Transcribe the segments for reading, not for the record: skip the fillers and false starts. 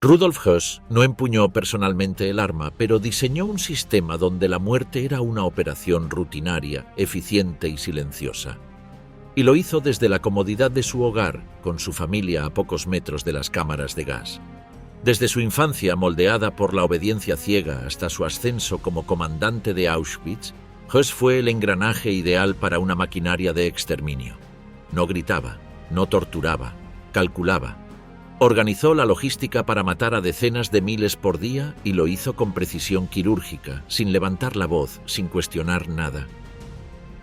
Rudolf Höss no empuñó personalmente el arma, pero diseñó un sistema donde la muerte era una operación rutinaria, eficiente y silenciosa. Y lo hizo desde la comodidad de su hogar, con su familia a pocos metros de las cámaras de gas. Desde su infancia moldeada por la obediencia ciega hasta su ascenso como comandante de Auschwitz, Höss fue el engranaje ideal para una maquinaria de exterminio. No gritaba, no torturaba, calculaba. Organizó la logística para matar a decenas de miles por día y lo hizo con precisión quirúrgica, sin levantar la voz, sin cuestionar nada.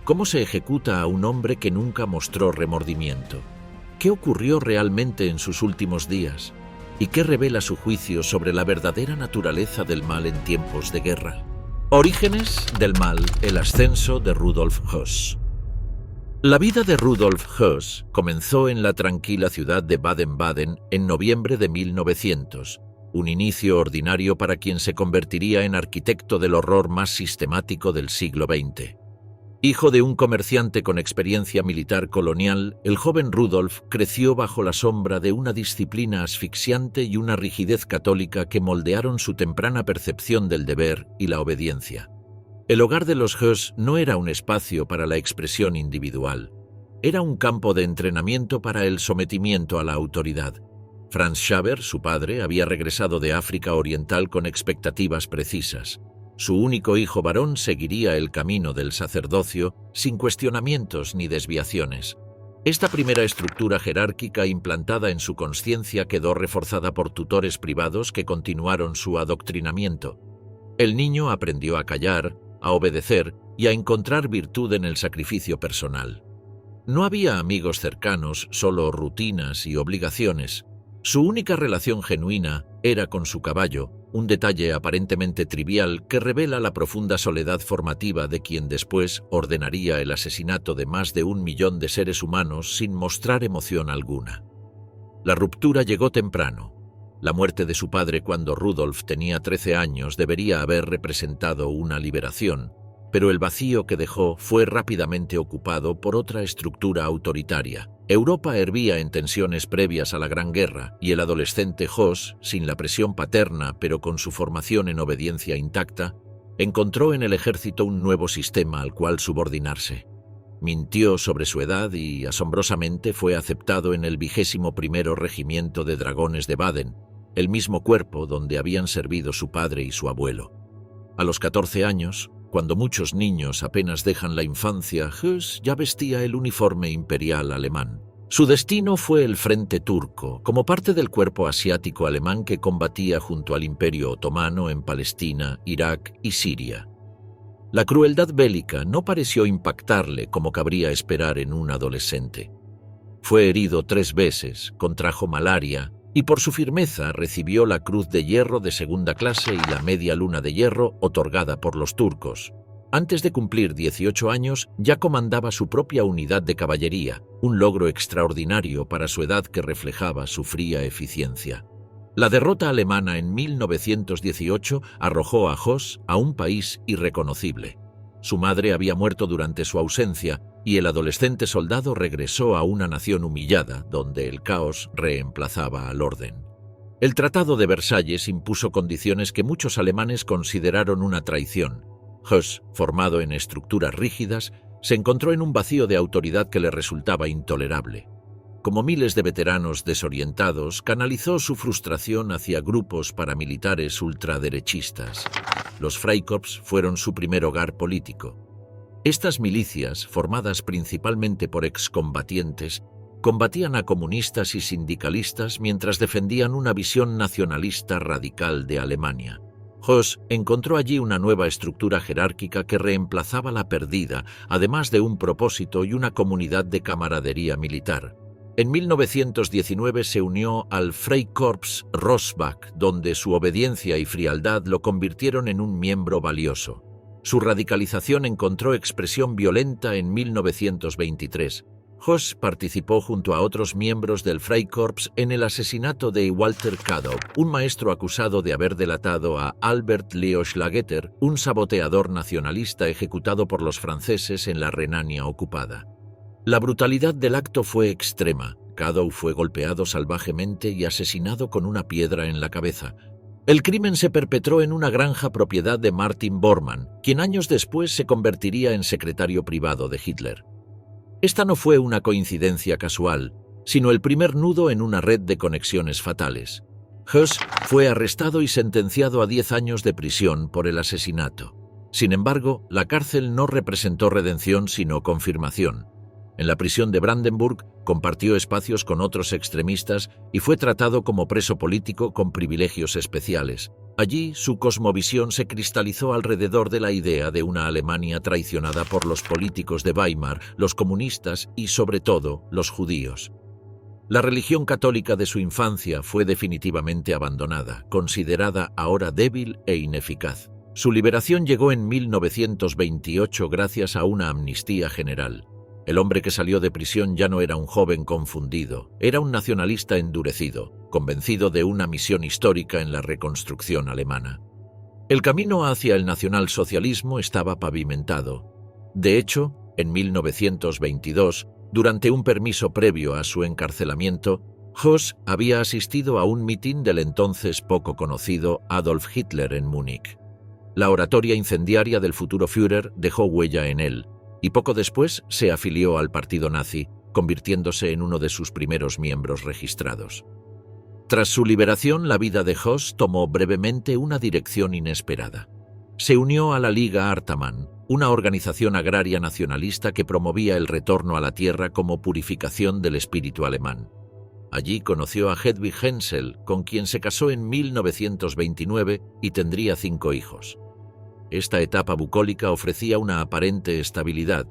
¿Cómo se ejecuta a un hombre que nunca mostró remordimiento? ¿Qué ocurrió realmente en sus últimos días? ¿Y qué revela su juicio sobre la verdadera naturaleza del mal en tiempos de guerra? Orígenes del mal, el ascenso de Rudolf Höss. La vida de Rudolf Höss comenzó en la tranquila ciudad de Baden-Baden en noviembre de 1900, un inicio ordinario para quien se convertiría en arquitecto del horror más sistemático del siglo XX. Hijo de un comerciante con experiencia militar colonial, el joven Rudolf creció bajo la sombra de una disciplina asfixiante y una rigidez católica que moldearon su temprana percepción del deber y la obediencia. El hogar de los Höss no era un espacio para la expresión individual. Era un campo de entrenamiento para el sometimiento a la autoridad. Franz Schaber, su padre, había regresado de África Oriental con expectativas precisas. Su único hijo varón seguiría el camino del sacerdocio sin cuestionamientos ni desviaciones. Esta primera estructura jerárquica implantada en su conciencia quedó reforzada por tutores privados que continuaron su adoctrinamiento. El niño aprendió a callar, a obedecer y a encontrar virtud en el sacrificio personal. No había amigos cercanos, solo rutinas y obligaciones. Su única relación genuina era con su caballo, un detalle aparentemente trivial que revela la profunda soledad formativa de quien después ordenaría el asesinato de más de 1 millón de seres humanos sin mostrar emoción alguna. La ruptura llegó temprano. La muerte de su padre cuando Rudolf tenía 13 años debería haber representado una liberación, pero el vacío que dejó fue rápidamente ocupado por otra estructura autoritaria. Europa hervía en tensiones previas a la Gran Guerra y el adolescente Höss, sin la presión paterna pero con su formación en obediencia intacta, encontró en el ejército un nuevo sistema al cual subordinarse. Mintió sobre su edad y, asombrosamente, fue aceptado en el 21º Regimiento de Dragones de Baden, el mismo cuerpo donde habían servido su padre y su abuelo. A los 14 años, cuando muchos niños apenas dejan la infancia, Höss ya vestía el uniforme imperial alemán. Su destino fue el frente turco, como parte del cuerpo asiático alemán que combatía junto al Imperio Otomano en Palestina, Irak y Siria. La crueldad bélica no pareció impactarle como cabría esperar en un adolescente. Fue herido 3 veces, contrajo malaria y por su firmeza recibió la Cruz de Hierro de segunda clase y la Media Luna de Hierro otorgada por los turcos. Antes de cumplir 18 años ya comandaba su propia unidad de caballería, un logro extraordinario para su edad que reflejaba su fría eficiencia. La derrota alemana en 1918 arrojó a Höss a un país irreconocible. Su madre había muerto durante su ausencia y el adolescente soldado regresó a una nación humillada donde el caos reemplazaba al orden. El Tratado de Versalles impuso condiciones que muchos alemanes consideraron una traición. Höss, formado en estructuras rígidas, se encontró en un vacío de autoridad que le resultaba intolerable. Como miles de veteranos desorientados, canalizó su frustración hacia grupos paramilitares ultraderechistas. Los Freikorps fueron su primer hogar político. Estas milicias, formadas principalmente por excombatientes, combatían a comunistas y sindicalistas mientras defendían una visión nacionalista radical de Alemania. Höss encontró allí una nueva estructura jerárquica que reemplazaba la perdida, además de un propósito y una comunidad de camaradería militar. En 1919 se unió al Freikorps Rossbach, donde su obediencia y frialdad lo convirtieron en un miembro valioso. Su radicalización encontró expresión violenta en 1923. Höss participó junto a otros miembros del Freikorps en el asesinato de Walter Kadow, un maestro acusado de haber delatado a Albert Leo Schlageter, un saboteador nacionalista ejecutado por los franceses en la Renania ocupada. La brutalidad del acto fue extrema. Kadow fue golpeado salvajemente y asesinado con una piedra en la cabeza. El crimen se perpetró en una granja propiedad de Martin Bormann, quien años después se convertiría en secretario privado de Hitler. Esta no fue una coincidencia casual, sino el primer nudo en una red de conexiones fatales. Höss fue arrestado y sentenciado a 10 años de prisión por el asesinato. Sin embargo, la cárcel no representó redención sino confirmación. En la prisión de Brandenburg compartió espacios con otros extremistas y fue tratado como preso político con privilegios especiales. Allí, su cosmovisión se cristalizó alrededor de la idea de una Alemania traicionada por los políticos de Weimar, los comunistas y, sobre todo, los judíos. La religión católica de su infancia fue definitivamente abandonada, considerada ahora débil e ineficaz. Su liberación llegó en 1928 gracias a una amnistía general. El hombre que salió de prisión ya no era un joven confundido, era un nacionalista endurecido, convencido de una misión histórica en la reconstrucción alemana. El camino hacia el nacionalsocialismo estaba pavimentado. De hecho, en 1922, durante un permiso previo a su encarcelamiento, Höss había asistido a un mitin del entonces poco conocido Adolf Hitler en Múnich. La oratoria incendiaria del futuro Führer dejó huella en él, y poco después se afilió al partido nazi, convirtiéndose en uno de sus primeros miembros registrados. Tras su liberación, la vida de Höss tomó brevemente una dirección inesperada. Se unió a la Liga Artaman, una organización agraria nacionalista que promovía el retorno a la tierra como purificación del espíritu alemán. Allí conoció a Hedwig Hensel, con quien se casó en 1929 y tendría 5 hijos. Esta etapa bucólica ofrecía una aparente estabilidad,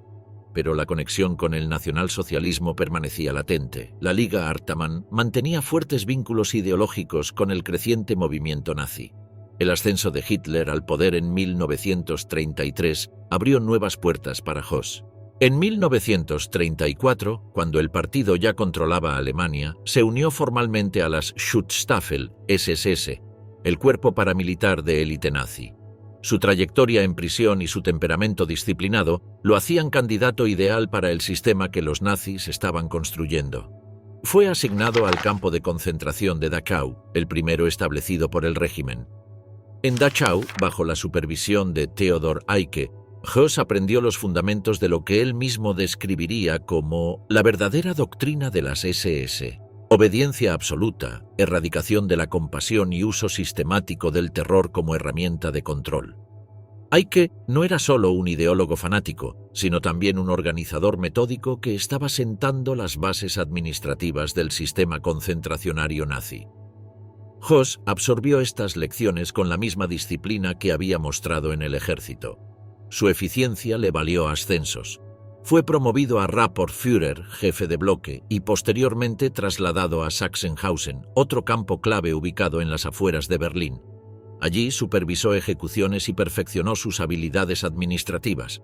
pero la conexión con el nacionalsocialismo permanecía latente. La Liga Artaman mantenía fuertes vínculos ideológicos con el creciente movimiento nazi. El ascenso de Hitler al poder en 1933 abrió nuevas puertas para Höss. En 1934, cuando el partido ya controlaba Alemania, se unió formalmente a las Schutzstaffel, SS, el cuerpo paramilitar de élite nazi. Su trayectoria en prisión y su temperamento disciplinado lo hacían candidato ideal para el sistema que los nazis estaban construyendo. Fue asignado al campo de concentración de Dachau, el primero establecido por el régimen. En Dachau, bajo la supervisión de Theodor Eicke, Höss aprendió los fundamentos de lo que él mismo describiría como la verdadera doctrina de las SS. Obediencia absoluta, erradicación de la compasión y uso sistemático del terror como herramienta de control. Eicke no era solo un ideólogo fanático, sino también un organizador metódico que estaba sentando las bases administrativas del sistema concentracionario nazi. Höss absorbió estas lecciones con la misma disciplina que había mostrado en el ejército. Su eficiencia le valió ascensos. Fue promovido a Rapportführer, jefe de bloque, y posteriormente trasladado a Sachsenhausen, otro campo clave ubicado en las afueras de Berlín. Allí supervisó ejecuciones y perfeccionó sus habilidades administrativas.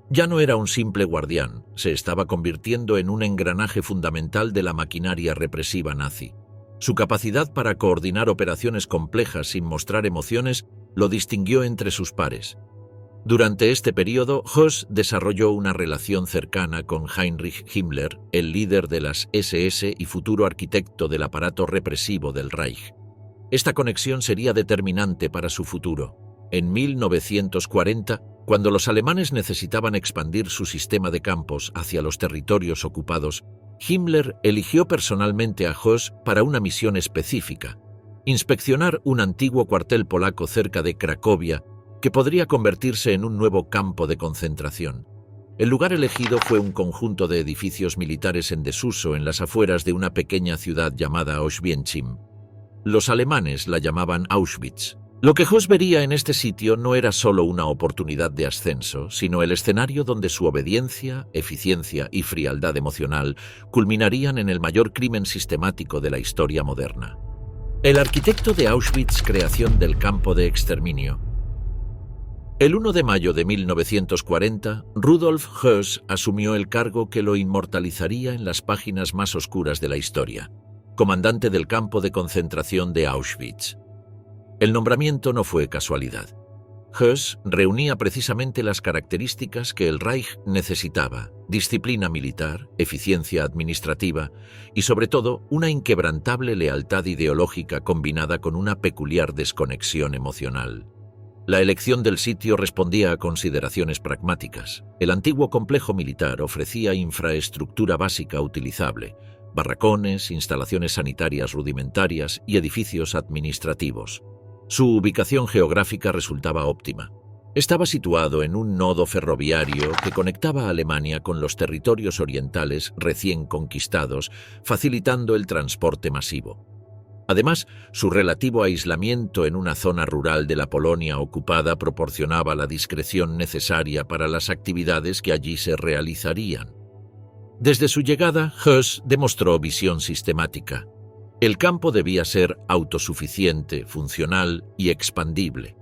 Ya no era un simple guardián, se estaba convirtiendo en un engranaje fundamental de la maquinaria represiva nazi. Su capacidad para coordinar operaciones complejas sin mostrar emociones lo distinguió entre sus pares. Durante este periodo, Höss desarrolló una relación cercana con Heinrich Himmler, el líder de las SS y futuro arquitecto del aparato represivo del Reich. Esta conexión sería determinante para su futuro. En 1940, cuando los alemanes necesitaban expandir su sistema de campos hacia los territorios ocupados, Himmler eligió personalmente a Höss para una misión específica: inspeccionar un antiguo cuartel polaco cerca de Cracovia que podría convertirse en un nuevo campo de concentración. El lugar elegido fue un conjunto de edificios militares en desuso en las afueras de una pequeña ciudad llamada Auschwitz. Los alemanes la llamaban Auschwitz. Lo que Höss vería en este sitio no era solo una oportunidad de ascenso, sino el escenario donde su obediencia, eficiencia y frialdad emocional culminarían en el mayor crimen sistemático de la historia moderna. El arquitecto de Auschwitz, creación del campo de exterminio. El 1 de mayo de 1940, Rudolf Höss asumió el cargo que lo inmortalizaría en las páginas más oscuras de la historia: comandante del campo de concentración de Auschwitz. El nombramiento no fue casualidad. Höss reunía precisamente las características que el Reich necesitaba: disciplina militar, eficiencia administrativa y, sobre todo, una inquebrantable lealtad ideológica combinada con una peculiar desconexión emocional. La elección del sitio respondía a consideraciones pragmáticas. El antiguo complejo militar ofrecía infraestructura básica utilizable, barracones, instalaciones sanitarias rudimentarias y edificios administrativos. Su ubicación geográfica resultaba óptima. Estaba situado en un nodo ferroviario que conectaba a Alemania con los territorios orientales recién conquistados, facilitando el transporte masivo. Además, su relativo aislamiento en una zona rural de la Polonia ocupada proporcionaba la discreción necesaria para las actividades que allí se realizarían. Desde su llegada, Höss demostró visión sistemática. El campo debía ser autosuficiente, funcional y expandible.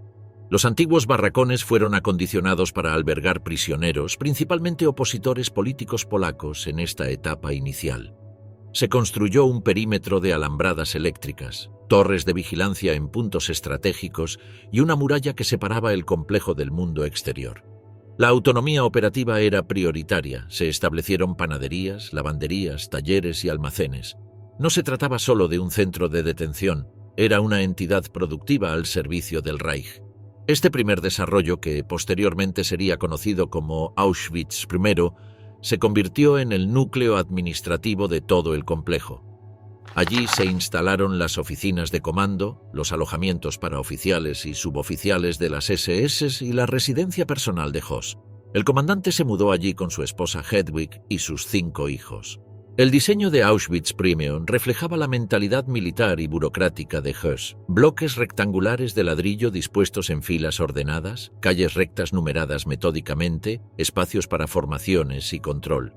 Los antiguos barracones fueron acondicionados para albergar prisioneros, principalmente opositores políticos polacos en esta etapa inicial. Se construyó un perímetro de alambradas eléctricas, torres de vigilancia en puntos estratégicos y una muralla que separaba el complejo del mundo exterior. La autonomía operativa era prioritaria. Se establecieron panaderías, lavanderías, talleres y almacenes. No se trataba solo de un centro de detención, era una entidad productiva al servicio del Reich. Este primer desarrollo, que posteriormente sería conocido como Auschwitz I, se convirtió en el núcleo administrativo de todo el complejo. Allí se instalaron las oficinas de comando, los alojamientos para oficiales y suboficiales de las SS y la residencia personal de Höss. El comandante se mudó allí con su esposa Hedwig y sus 5 hijos. El diseño de Auschwitz I reflejaba la mentalidad militar y burocrática de Höss. Bloques rectangulares de ladrillo dispuestos en filas ordenadas, calles rectas numeradas metódicamente, espacios para formaciones y control.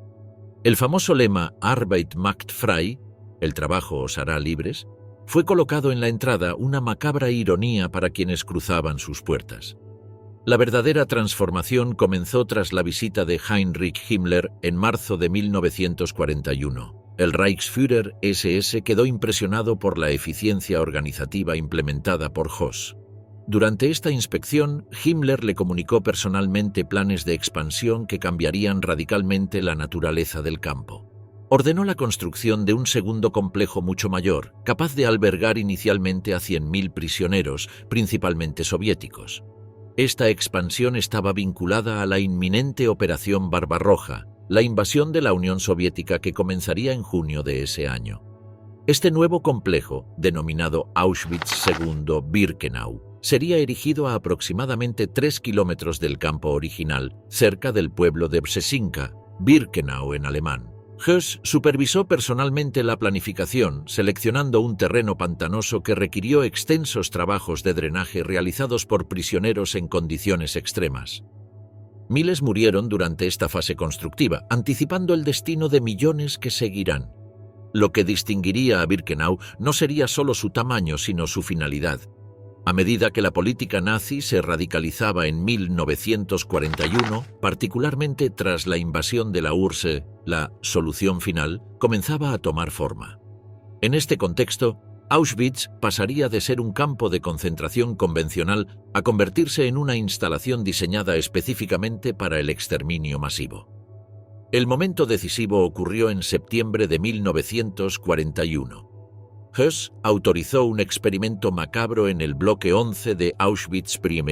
El famoso lema Arbeit macht frei, el trabajo os hará libres, fue colocado en la entrada, una macabra ironía para quienes cruzaban sus puertas. La verdadera transformación comenzó tras la visita de Heinrich Himmler en marzo de 1941. El Reichsführer SS quedó impresionado por la eficiencia organizativa implementada por Höss. Durante esta inspección, Himmler le comunicó personalmente planes de expansión que cambiarían radicalmente la naturaleza del campo. Ordenó la construcción de un segundo complejo mucho mayor, capaz de albergar inicialmente a 100.000 prisioneros, principalmente soviéticos. Esta expansión estaba vinculada a la inminente Operación Barbarroja, la invasión de la Unión Soviética que comenzaría en junio de ese año. Este nuevo complejo, denominado Auschwitz II Birkenau, sería erigido a aproximadamente 3 kilómetros del campo original, cerca del pueblo de Brzezinka, Birkenau en alemán. Höss supervisó personalmente la planificación, seleccionando un terreno pantanoso que requirió extensos trabajos de drenaje realizados por prisioneros en condiciones extremas. Miles murieron durante esta fase constructiva, anticipando el destino de millones que seguirán. Lo que distinguiría a Birkenau no sería solo su tamaño, sino su finalidad. A medida que la política nazi se radicalizaba en 1941, particularmente tras la invasión de la URSS, la solución final comenzaba a tomar forma. En este contexto, Auschwitz pasaría de ser un campo de concentración convencional a convertirse en una instalación diseñada específicamente para el exterminio masivo. El momento decisivo ocurrió en septiembre de 1941. Höss autorizó un experimento macabro en el bloque 11 de Auschwitz I,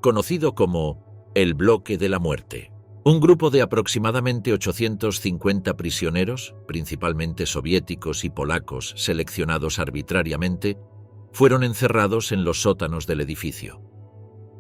conocido como el bloque de la muerte. Un grupo de aproximadamente 850 prisioneros, principalmente soviéticos y polacos seleccionados arbitrariamente, fueron encerrados en los sótanos del edificio.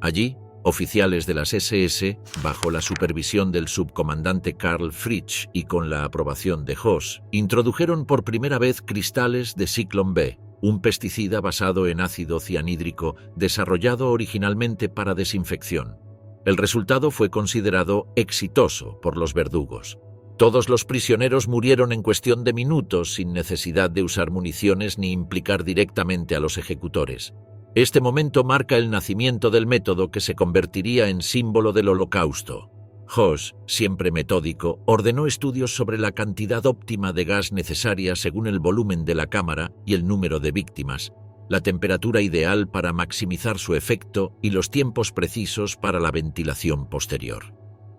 Allí, oficiales de las SS, bajo la supervisión del subcomandante Karl Fritsch y con la aprobación de Höss, introdujeron por primera vez cristales de Zyklon B, un pesticida basado en ácido cianhídrico desarrollado originalmente para desinfección. El resultado fue considerado exitoso por los verdugos. Todos los prisioneros murieron en cuestión de minutos sin necesidad de usar municiones ni implicar directamente a los ejecutores. Este momento marca el nacimiento del método que se convertiría en símbolo del Holocausto. Höss, siempre metódico, ordenó estudios sobre la cantidad óptima de gas necesaria según el volumen de la cámara y el número de víctimas, la temperatura ideal para maximizar su efecto y los tiempos precisos para la ventilación posterior.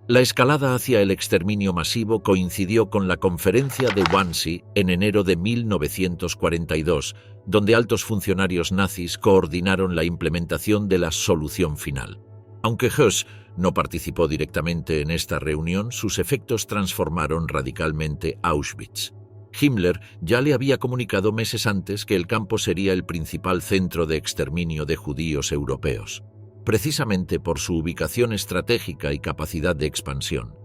La escalada hacia el exterminio masivo coincidió con la conferencia de Wannsee en enero de 1942, donde altos funcionarios nazis coordinaron la implementación de la solución final. Aunque Höss no participó directamente en esta reunión, sus efectos transformaron radicalmente Auschwitz. Himmler ya le había comunicado meses antes que el campo sería el principal centro de exterminio de judíos europeos, precisamente por su ubicación estratégica y capacidad de expansión.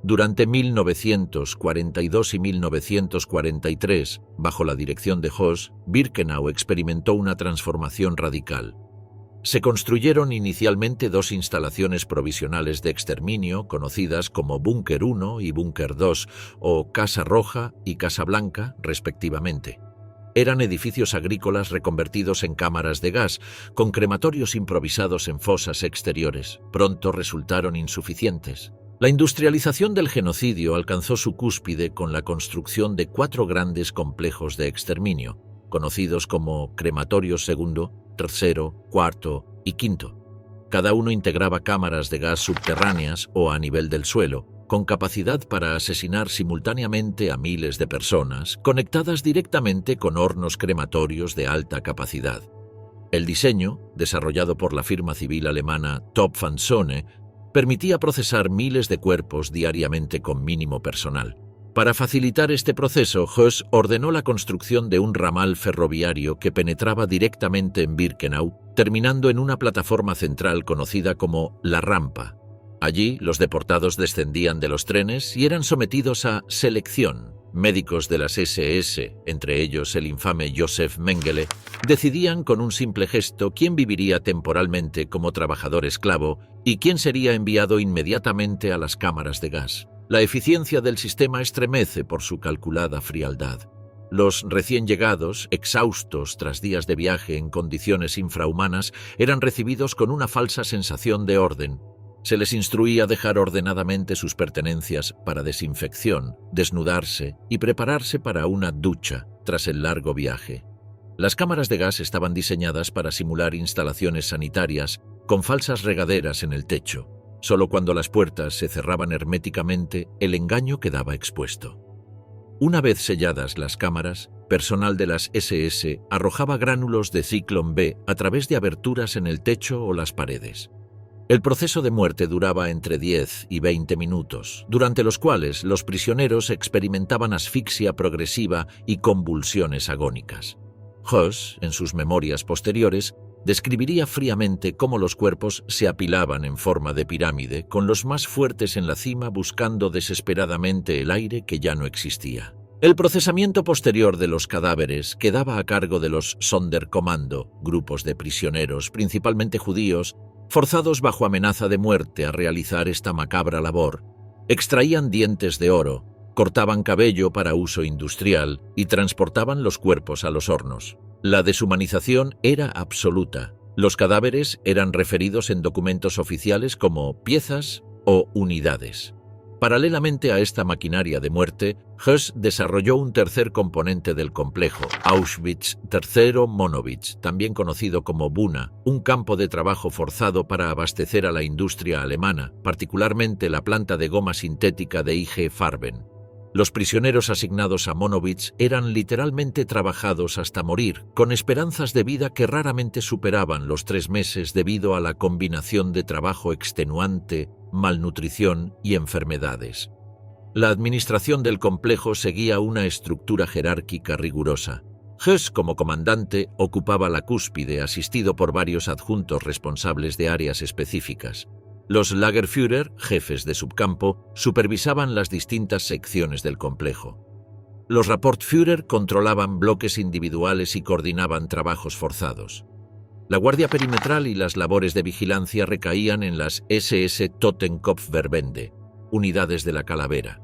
Durante 1942 y 1943, bajo la dirección de Höss, Birkenau experimentó una transformación radical. Se construyeron inicialmente dos instalaciones provisionales de exterminio, conocidas como Búnker 1 y Búnker 2, o Casa Roja y Casa Blanca, respectivamente. Eran edificios agrícolas reconvertidos en cámaras de gas, con crematorios improvisados en fosas exteriores. Pronto resultaron insuficientes. La industrialización del genocidio alcanzó su cúspide con la construcción de 4 grandes complejos de exterminio, conocidos como crematorios segundo, tercero, cuarto y quinto. Cada uno integraba cámaras de gas subterráneas o a nivel del suelo, con capacidad para asesinar simultáneamente a miles de personas, conectadas directamente con hornos crematorios de alta capacidad. El diseño, desarrollado por la firma civil alemana Topf & Sonne, permitía procesar miles de cuerpos diariamente con mínimo personal. Para facilitar este proceso, Höss ordenó la construcción de un ramal ferroviario que penetraba directamente en Birkenau, terminando en una plataforma central conocida como La Rampa. Allí, los deportados descendían de los trenes y eran sometidos a selección. Médicos de las SS, entre ellos el infame Josef Mengele, decidían con un simple gesto quién viviría temporalmente como trabajador esclavo y quién sería enviado inmediatamente a las cámaras de gas. La eficiencia del sistema estremece por su calculada frialdad. Los recién llegados, exhaustos tras días de viaje en condiciones infrahumanas, eran recibidos con una falsa sensación de orden. Se les instruía a dejar ordenadamente sus pertenencias para desinfección, desnudarse y prepararse para una ducha tras el largo viaje. Las cámaras de gas estaban diseñadas para simular instalaciones sanitarias con falsas regaderas en el techo. Solo cuando las puertas se cerraban herméticamente, el engaño quedaba expuesto. Una vez selladas las cámaras, personal de las SS arrojaba gránulos de Zyklon B a través de aberturas en el techo o las paredes. El proceso de muerte duraba entre 10 y 20 minutos, durante los cuales los prisioneros experimentaban asfixia progresiva y convulsiones agónicas. Höss, en sus memorias posteriores, describiría fríamente cómo los cuerpos se apilaban en forma de pirámide, con los más fuertes en la cima buscando desesperadamente el aire que ya no existía. El procesamiento posterior de los cadáveres quedaba a cargo de los Sonderkommando, grupos de prisioneros, principalmente judíos, forzados bajo amenaza de muerte a realizar esta macabra labor. Extraían dientes de oro, cortaban cabello para uso industrial y transportaban los cuerpos a los hornos. La deshumanización era absoluta. Los cadáveres eran referidos en documentos oficiales como piezas o unidades. Paralelamente a esta maquinaria de muerte, Höss desarrolló un tercer componente del complejo, Auschwitz III Monowitz, también conocido como Buna, un campo de trabajo forzado para abastecer a la industria alemana, particularmente la planta de goma sintética de IG Farben. Los prisioneros asignados a Monowitz eran literalmente trabajados hasta morir, con esperanzas de vida que raramente superaban los 3 meses debido a la combinación de trabajo extenuante, malnutrición y enfermedades. La administración del complejo seguía una estructura jerárquica rigurosa. Höss, como comandante, ocupaba la cúspide, asistido por varios adjuntos responsables de áreas específicas. Los Lagerführer, jefes de subcampo, supervisaban las distintas secciones del complejo. Los Rapportführer controlaban bloques individuales y coordinaban trabajos forzados. La guardia perimetral y las labores de vigilancia recaían en las SS Totenkopfverbände, unidades de la calavera.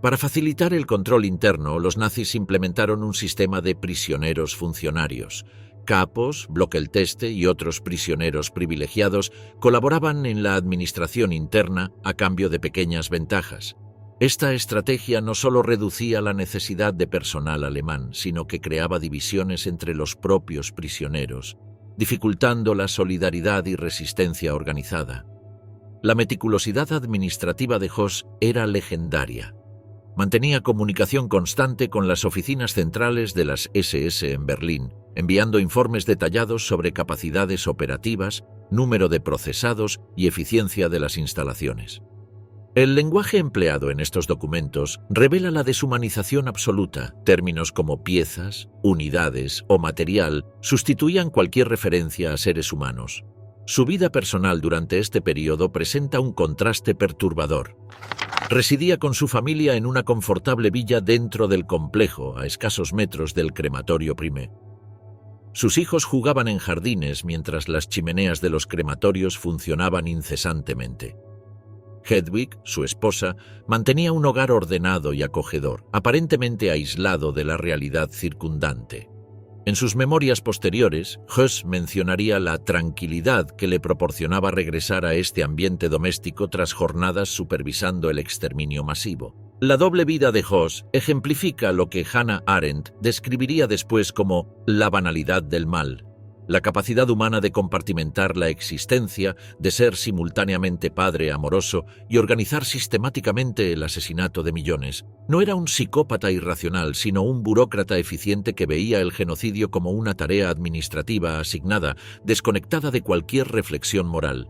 Para facilitar el control interno, los nazis implementaron un sistema de prisioneros funcionarios. Capos, Blockelteste y otros prisioneros privilegiados colaboraban en la administración interna a cambio de pequeñas ventajas. Esta estrategia no solo reducía la necesidad de personal alemán, sino que creaba divisiones entre los propios prisioneros, dificultando la solidaridad y resistencia organizada. La meticulosidad administrativa de Höss era legendaria. Mantenía comunicación constante con las oficinas centrales de las SS en Berlín, enviando informes detallados sobre capacidades operativas, número de procesados y eficiencia de las instalaciones. El lenguaje empleado en estos documentos revela la deshumanización absoluta. Términos como piezas, unidades o material sustituían cualquier referencia a seres humanos. Su vida personal durante este periodo presenta un contraste perturbador. Residía con su familia en una confortable villa dentro del complejo, a escasos metros del crematorio Prime. Sus hijos jugaban en jardines mientras las chimeneas de los crematorios funcionaban incesantemente. Hedwig, su esposa, mantenía un hogar ordenado y acogedor, aparentemente aislado de la realidad circundante. En sus memorias posteriores, Höss mencionaría la tranquilidad que le proporcionaba regresar a este ambiente doméstico tras jornadas supervisando el exterminio masivo. La doble vida de Höss ejemplifica lo que Hannah Arendt describiría después como la banalidad del mal. La capacidad humana de compartimentar la existencia, de ser simultáneamente padre amoroso y organizar sistemáticamente el asesinato de millones. No era un psicópata irracional, sino un burócrata eficiente que veía el genocidio como una tarea administrativa asignada, desconectada de cualquier reflexión moral.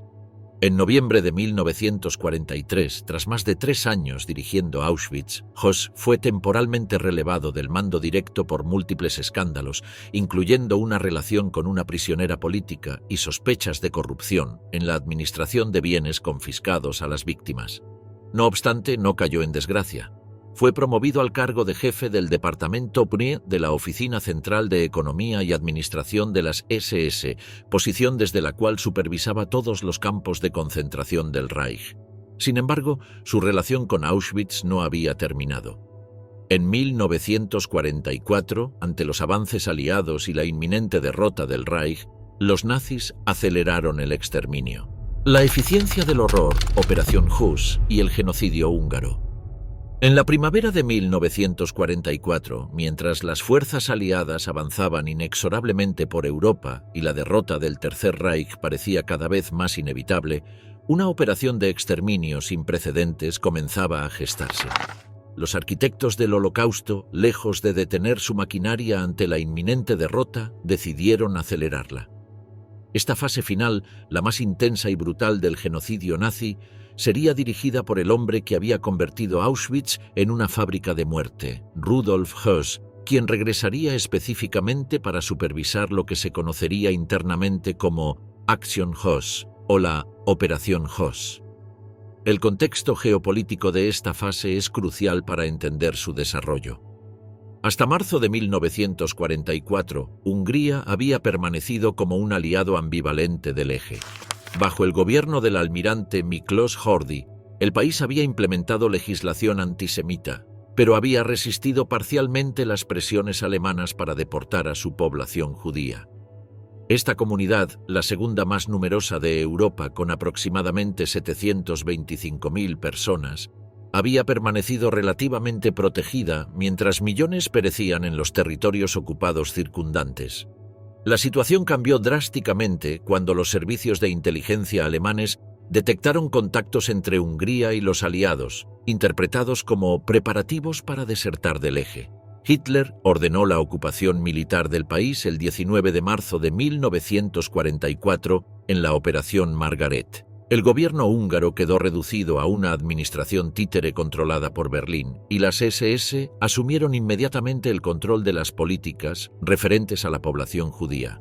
En noviembre de 1943, tras más de 3 años dirigiendo Auschwitz, Höss fue temporalmente relevado del mando directo por múltiples escándalos, incluyendo una relación con una prisionera política y sospechas de corrupción en la administración de bienes confiscados a las víctimas. No obstante, no cayó en desgracia. Fue promovido al cargo de jefe del Departamento Prime de la Oficina Central de Economía y Administración de las SS, posición desde la cual supervisaba todos los campos de concentración del Reich. Sin embargo, su relación con Auschwitz no había terminado. En 1944, ante los avances aliados y la inminente derrota del Reich, los nazis aceleraron el exterminio. La eficiencia del horror, Operación Höss y el genocidio húngaro. En la primavera de 1944, mientras las fuerzas aliadas avanzaban inexorablemente por Europa y la derrota del Tercer Reich parecía cada vez más inevitable, una operación de exterminio sin precedentes comenzaba a gestarse. Los arquitectos del Holocausto, lejos de detener su maquinaria ante la inminente derrota, decidieron acelerarla. Esta fase final, la más intensa y brutal del genocidio nazi, sería dirigida por el hombre que había convertido Auschwitz en una fábrica de muerte, Rudolf Höss, quien regresaría específicamente para supervisar lo que se conocería internamente como Aktion Höss o la Operación Höss. El contexto geopolítico de esta fase es crucial para entender su desarrollo. Hasta marzo de 1944, Hungría había permanecido como un aliado ambivalente del Eje. Bajo el gobierno del almirante Miklós Horthy, el país había implementado legislación antisemita, pero había resistido parcialmente las presiones alemanas para deportar a su población judía. Esta comunidad, la segunda más numerosa de Europa con aproximadamente 725.000 personas, había permanecido relativamente protegida mientras millones perecían en los territorios ocupados circundantes. La situación cambió drásticamente cuando los servicios de inteligencia alemanes detectaron contactos entre Hungría y los aliados, interpretados como preparativos para desertar del Eje. Hitler ordenó la ocupación militar del país el 19 de marzo de 1944 en la Operación Margaret. El gobierno húngaro quedó reducido a una administración títere controlada por Berlín, y las SS asumieron inmediatamente el control de las políticas referentes a la población judía.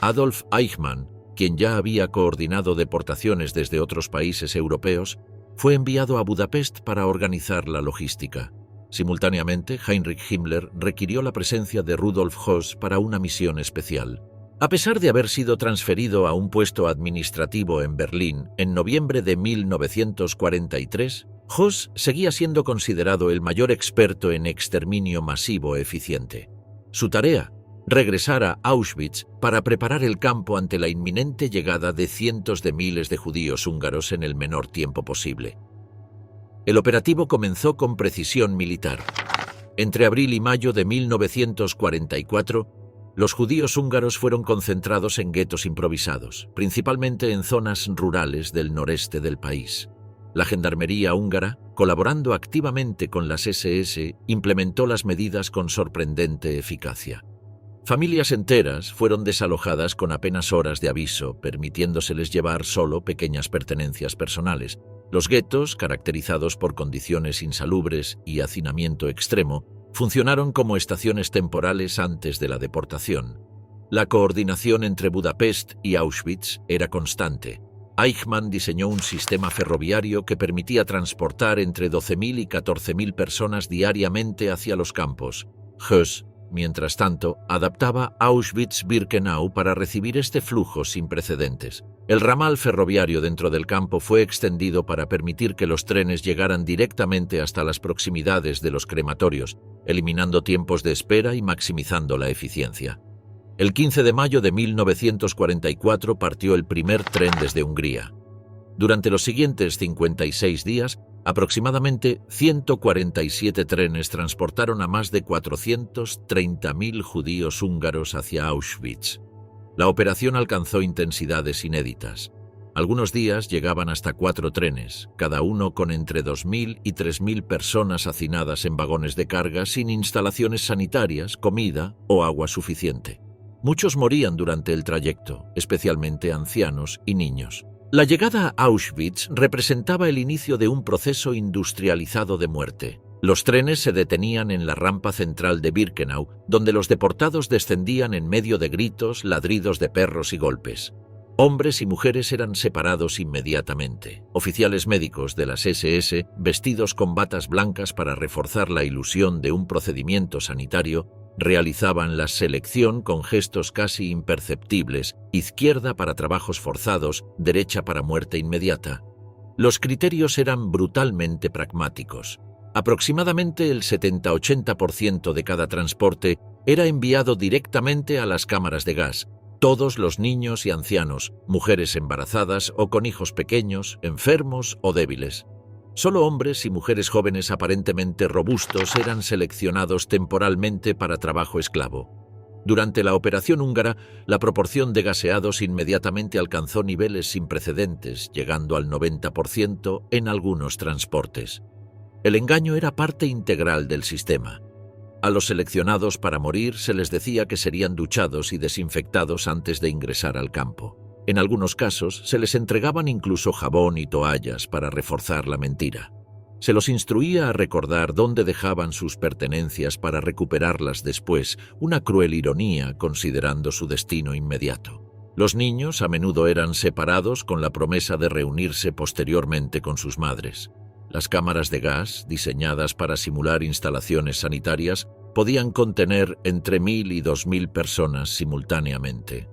Adolf Eichmann, quien ya había coordinado deportaciones desde otros países europeos, fue enviado a Budapest para organizar la logística. Simultáneamente, Heinrich Himmler requirió la presencia de Rudolf Höss para una misión especial. A pesar de haber sido transferido a un puesto administrativo en Berlín en noviembre de 1943, Höss seguía siendo considerado el mayor experto en exterminio masivo eficiente. Su tarea, regresar a Auschwitz para preparar el campo ante la inminente llegada de cientos de miles de judíos húngaros en el menor tiempo posible. El operativo comenzó con precisión militar. Entre abril y mayo de 1944, Los judíos húngaros fueron concentrados en guetos improvisados, principalmente en zonas rurales del noreste del país. La gendarmería húngara, colaborando activamente con las SS, implementó las medidas con sorprendente eficacia. Familias enteras fueron desalojadas con apenas horas de aviso, permitiéndoseles llevar solo pequeñas pertenencias personales. Los guetos, caracterizados por condiciones insalubres y hacinamiento extremo, funcionaron como estaciones temporales antes de la deportación. La coordinación entre Budapest y Auschwitz era constante. Eichmann diseñó un sistema ferroviario que permitía transportar entre 12.000 y 14.000 personas diariamente hacia los campos. Höss, mientras tanto, adaptaba Auschwitz-Birkenau para recibir este flujo sin precedentes. El ramal ferroviario dentro del campo fue extendido para permitir que los trenes llegaran directamente hasta las proximidades de los crematorios, eliminando tiempos de espera y maximizando la eficiencia. El 15 de mayo de 1944 partió el primer tren desde Hungría. Durante los siguientes 56 días, aproximadamente 147 trenes transportaron a más de 430.000 judíos húngaros hacia Auschwitz. La operación alcanzó intensidades inéditas. Algunos días llegaban hasta 4 trenes, cada uno con entre 2.000 y 3.000 personas hacinadas en vagones de carga sin instalaciones sanitarias, comida o agua suficiente. Muchos morían durante el trayecto, especialmente ancianos y niños. La llegada a Auschwitz representaba el inicio de un proceso industrializado de muerte. Los trenes se detenían en la rampa central de Birkenau, donde los deportados descendían en medio de gritos, ladridos de perros y golpes. Hombres y mujeres eran separados inmediatamente. Oficiales médicos de las SS, vestidos con batas blancas para reforzar la ilusión de un procedimiento sanitario, realizaban la selección con gestos casi imperceptibles: izquierda para trabajos forzados, derecha para muerte inmediata. Los criterios eran brutalmente pragmáticos. Aproximadamente el 70-80% de cada transporte era enviado directamente a las cámaras de gas. Todos los niños y ancianos, mujeres embarazadas o con hijos pequeños, enfermos o débiles. Solo hombres y mujeres jóvenes aparentemente robustos eran seleccionados temporalmente para trabajo esclavo. Durante la operación húngara, la proporción de gaseados inmediatamente alcanzó niveles sin precedentes, llegando al 90% en algunos transportes. El engaño era parte integral del sistema. A los seleccionados para morir se les decía que serían duchados y desinfectados antes de ingresar al campo. En algunos casos se les entregaban incluso jabón y toallas para reforzar la mentira. Se los instruía a recordar dónde dejaban sus pertenencias para recuperarlas después, una cruel ironía considerando su destino inmediato. Los niños a menudo eran separados con la promesa de reunirse posteriormente con sus madres. Las cámaras de gas, diseñadas para simular instalaciones sanitarias, podían contener entre 1.000 y 2.000 personas simultáneamente.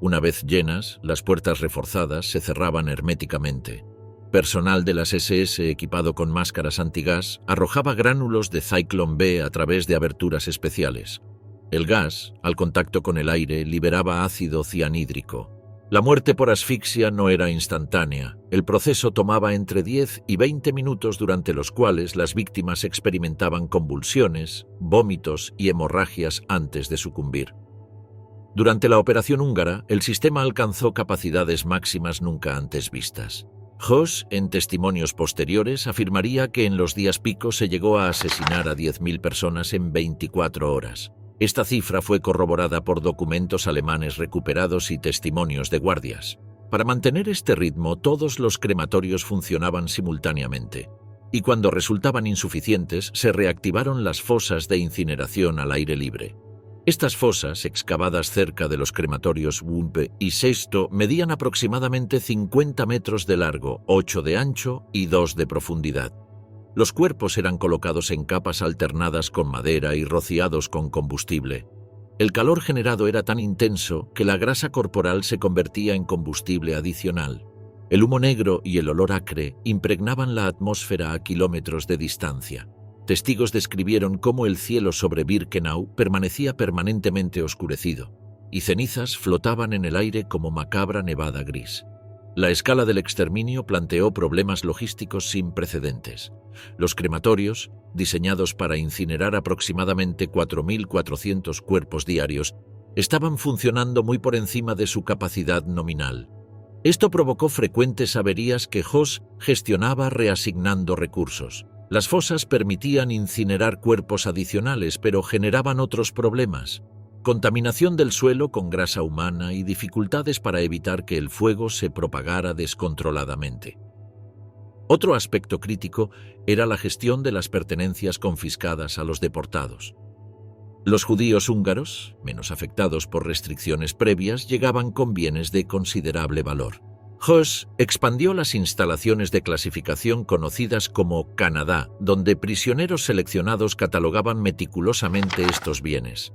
Una vez llenas, las puertas reforzadas se cerraban herméticamente. Personal de las SS equipado con máscaras antigas arrojaba gránulos de Zyklon B a través de aberturas especiales. El gas, al contacto con el aire, liberaba ácido cianhídrico. La muerte por asfixia no era instantánea. El proceso tomaba entre 10 y 20 minutos, durante los cuales las víctimas experimentaban convulsiones, vómitos y hemorragias antes de sucumbir. Durante la operación húngara, el sistema alcanzó capacidades máximas nunca antes vistas. Höss, en testimonios posteriores, afirmaría que en los días pico se llegó a asesinar a 10.000 personas en 24 horas. Esta cifra fue corroborada por documentos alemanes recuperados y testimonios de guardias. Para mantener este ritmo, todos los crematorios funcionaban simultáneamente, y cuando resultaban insuficientes, se reactivaron las fosas de incineración al aire libre. Estas fosas, excavadas cerca de los crematorios Wumpe y Sesto, medían aproximadamente 50 metros de largo, 8 de ancho y 2 de profundidad. Los cuerpos eran colocados en capas alternadas con madera y rociados con combustible. El calor generado era tan intenso que la grasa corporal se convertía en combustible adicional. El humo negro y el olor acre impregnaban la atmósfera a kilómetros de distancia. Testigos describieron cómo el cielo sobre Birkenau permanecía permanentemente oscurecido, y cenizas flotaban en el aire como macabra nevada gris. La escala del exterminio planteó problemas logísticos sin precedentes. Los crematorios, diseñados para incinerar aproximadamente 4.400 cuerpos diarios, estaban funcionando muy por encima de su capacidad nominal. Esto provocó frecuentes averías que Hoss gestionaba reasignando recursos. Las fosas permitían incinerar cuerpos adicionales, pero generaban otros problemas: contaminación del suelo con grasa humana y dificultades para evitar que el fuego se propagara descontroladamente. Otro aspecto crítico era la gestión de las pertenencias confiscadas a los deportados. Los judíos húngaros, menos afectados por restricciones previas, llegaban con bienes de considerable valor. Hoss expandió las instalaciones de clasificación conocidas como Canadá, donde prisioneros seleccionados catalogaban meticulosamente estos bienes.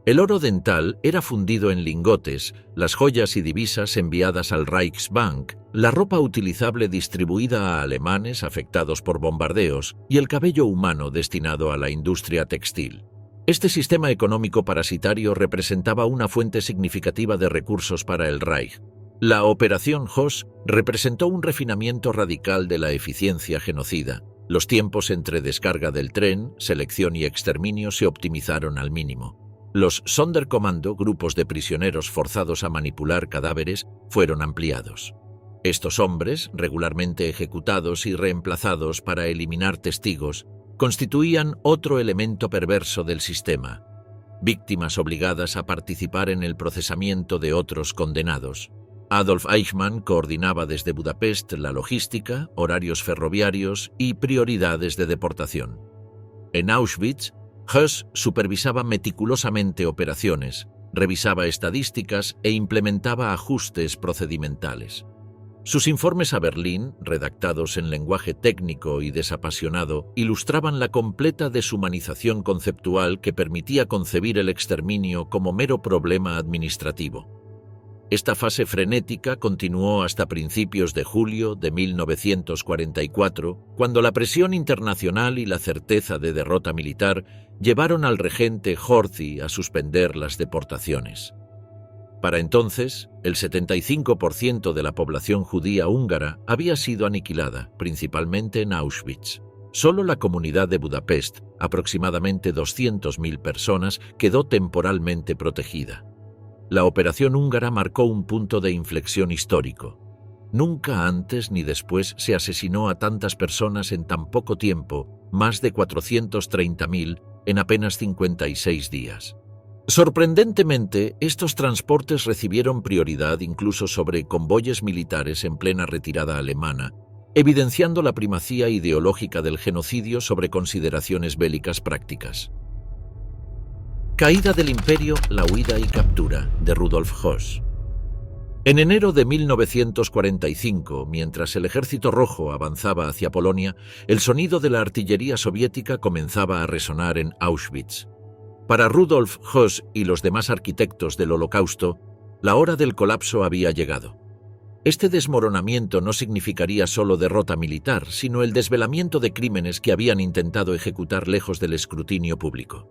El oro dental era fundido en lingotes, las joyas y divisas enviadas al Reichsbank, la ropa utilizable distribuida a alemanes afectados por bombardeos y el cabello humano destinado a la industria textil. Este sistema económico parasitario representaba una fuente significativa de recursos para el Reich. La Operación Hoss representó un refinamiento radical de la eficiencia genocida. Los tiempos entre descarga del tren, selección y exterminio se optimizaron al mínimo. Los Sonderkommando, grupos de prisioneros forzados a manipular cadáveres, fueron ampliados. Estos hombres, regularmente ejecutados y reemplazados para eliminar testigos, constituían otro elemento perverso del sistema. Víctimas obligadas a participar en el procesamiento de otros condenados. Adolf Eichmann coordinaba desde Budapest la logística, horarios ferroviarios y prioridades de deportación. En Auschwitz, Hoss supervisaba meticulosamente operaciones, revisaba estadísticas e implementaba ajustes procedimentales. Sus informes a Berlín, redactados en lenguaje técnico y desapasionado, ilustraban la completa deshumanización conceptual que permitía concebir el exterminio como mero problema administrativo. Esta fase frenética continuó hasta principios de julio de 1944, cuando la presión internacional y la certeza de derrota militar llevaron al regente Horthy a suspender las deportaciones. Para entonces, el 75% de la población judía húngara había sido aniquilada, principalmente en Auschwitz. Solo la comunidad de Budapest, aproximadamente 200.000 personas, quedó temporalmente protegida. La operación húngara marcó un punto de inflexión histórico. Nunca antes ni después se asesinó a tantas personas en tan poco tiempo, más de 430.000 en apenas 56 días. Sorprendentemente, estos transportes recibieron prioridad incluso sobre convoyes militares en plena retirada alemana, evidenciando la primacía ideológica del genocidio sobre consideraciones bélicas prácticas. Caída del Imperio, la huida y captura, de Rudolf Hoss. En enero de 1945, mientras el Ejército Rojo avanzaba hacia Polonia, el sonido de la artillería soviética comenzaba a resonar en Auschwitz. Para Rudolf Hoss y los demás arquitectos del Holocausto, la hora del colapso había llegado. Este desmoronamiento no significaría solo derrota militar, sino el desvelamiento de crímenes que habían intentado ejecutar lejos del escrutinio público.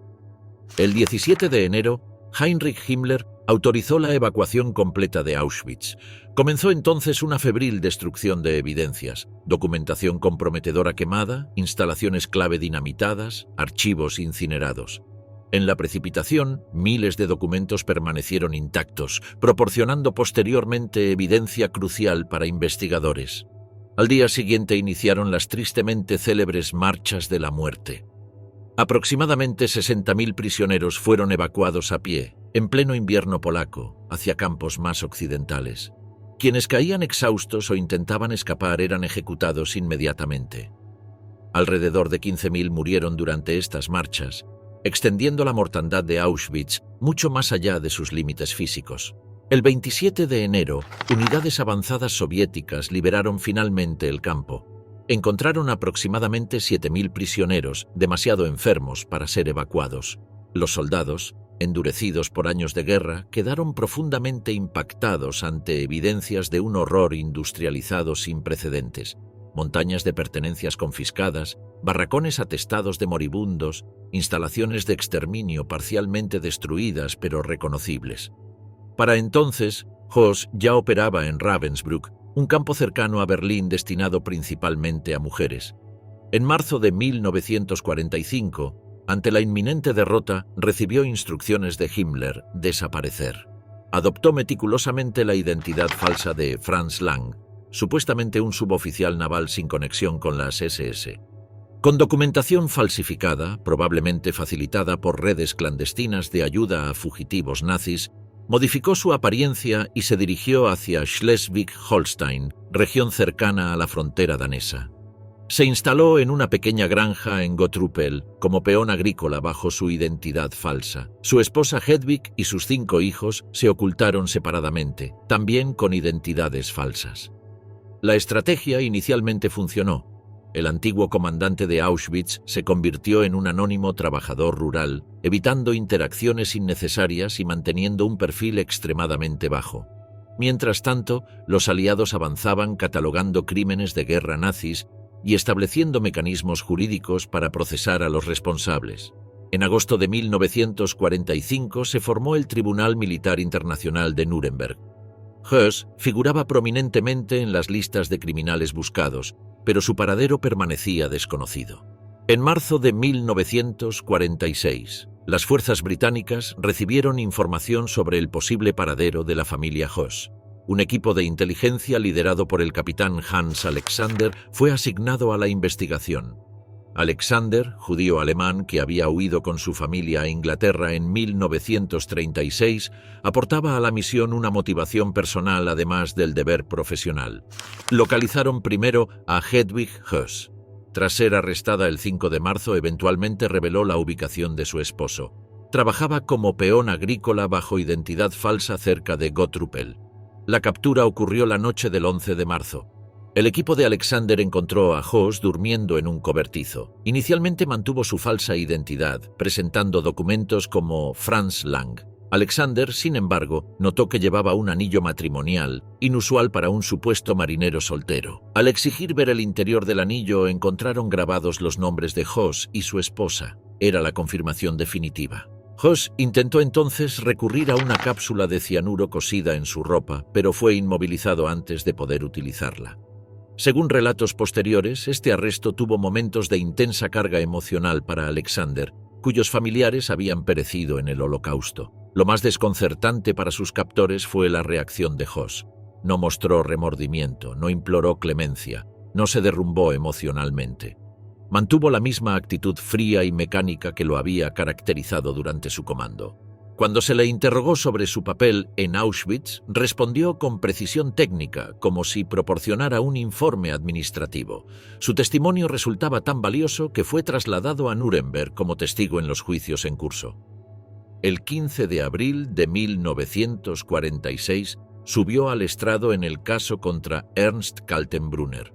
El 17 de enero, Heinrich Himmler autorizó la evacuación completa de Auschwitz. Comenzó entonces una febril destrucción de evidencias, documentación comprometedora quemada, instalaciones clave dinamitadas, archivos incinerados. En la precipitación, miles de documentos permanecieron intactos, proporcionando posteriormente evidencia crucial para investigadores. Al día siguiente iniciaron las tristemente célebres Marchas de la Muerte. Aproximadamente 60.000 prisioneros fueron evacuados a pie, en pleno invierno polaco, hacia campos más occidentales. Quienes caían exhaustos o intentaban escapar eran ejecutados inmediatamente. Alrededor de 15.000 murieron durante estas marchas, extendiendo la mortandad de Auschwitz mucho más allá de sus límites físicos. El 27 de enero, unidades avanzadas soviéticas liberaron finalmente el campo. Encontraron aproximadamente 7.000 prisioneros, demasiado enfermos para ser evacuados. Los soldados, endurecidos por años de guerra, quedaron profundamente impactados ante evidencias de un horror industrializado sin precedentes. Montañas de pertenencias confiscadas, barracones atestados de moribundos, instalaciones de exterminio parcialmente destruidas pero reconocibles. Para entonces, Hoss ya operaba en Ravensbrück, un campo cercano a Berlín destinado principalmente a mujeres. En marzo de 1945, Ante la inminente derrota, recibió instrucciones de Himmler: desaparecer. Adoptó meticulosamente la identidad falsa de Franz Lang, supuestamente un suboficial naval sin conexión con las SS. Con documentación falsificada, probablemente facilitada por redes clandestinas de ayuda a fugitivos nazis, modificó su apariencia y se dirigió hacia Schleswig-Holstein, región cercana a la frontera danesa. Se instaló en una pequeña granja en Gottrupel como peón agrícola bajo su identidad falsa. Su esposa Hedwig y sus 5 hijos se ocultaron separadamente, también con identidades falsas. La estrategia inicialmente funcionó. El antiguo comandante de Auschwitz se convirtió en un anónimo trabajador rural, evitando interacciones innecesarias y manteniendo un perfil extremadamente bajo. Mientras tanto, los aliados avanzaban catalogando crímenes de guerra nazis y estableciendo mecanismos jurídicos para procesar a los responsables. En agosto de 1945 se formó el Tribunal Militar Internacional de Nuremberg. Höss figuraba prominentemente en las listas de criminales buscados, pero su paradero permanecía desconocido. En marzo de 1946, las fuerzas británicas recibieron información sobre el posible paradero de la familia Höss. Un equipo de inteligencia liderado por el capitán Hans Alexander fue asignado a la investigación. Alexander, judío alemán que había huido con su familia a Inglaterra en 1936, aportaba a la misión una motivación personal además del deber profesional. Localizaron primero a Hedwig Höss. Tras ser arrestada el 5 de marzo, eventualmente reveló la ubicación de su esposo. Trabajaba como peón agrícola bajo identidad falsa cerca de Gottrupel. La captura ocurrió la noche del 11 de marzo. El equipo de Alexander encontró a Höss durmiendo en un cobertizo. Inicialmente mantuvo su falsa identidad, presentando documentos como Franz Lang. Alexander, sin embargo, notó que llevaba un anillo matrimonial, inusual para un supuesto marinero soltero. Al exigir ver el interior del anillo, encontraron grabados los nombres de Höss y su esposa. Era la confirmación definitiva. Höss intentó entonces recurrir a una cápsula de cianuro cosida en su ropa, pero fue inmovilizado antes de poder utilizarla. Según relatos posteriores, este arresto tuvo momentos de intensa carga emocional para Alexander, cuyos familiares habían perecido en el Holocausto. Lo más desconcertante para sus captores fue la reacción de Höss. No mostró remordimiento, no imploró clemencia, no se derrumbó emocionalmente. Mantuvo la misma actitud fría y mecánica que lo había caracterizado durante su comando. Cuando se le interrogó sobre su papel en Auschwitz, respondió con precisión técnica, como si proporcionara un informe administrativo. Su testimonio resultaba tan valioso que fue trasladado a Nuremberg como testigo en los juicios en curso. El 15 de abril de 1946 subió al estrado en el caso contra Ernst Kaltenbrunner.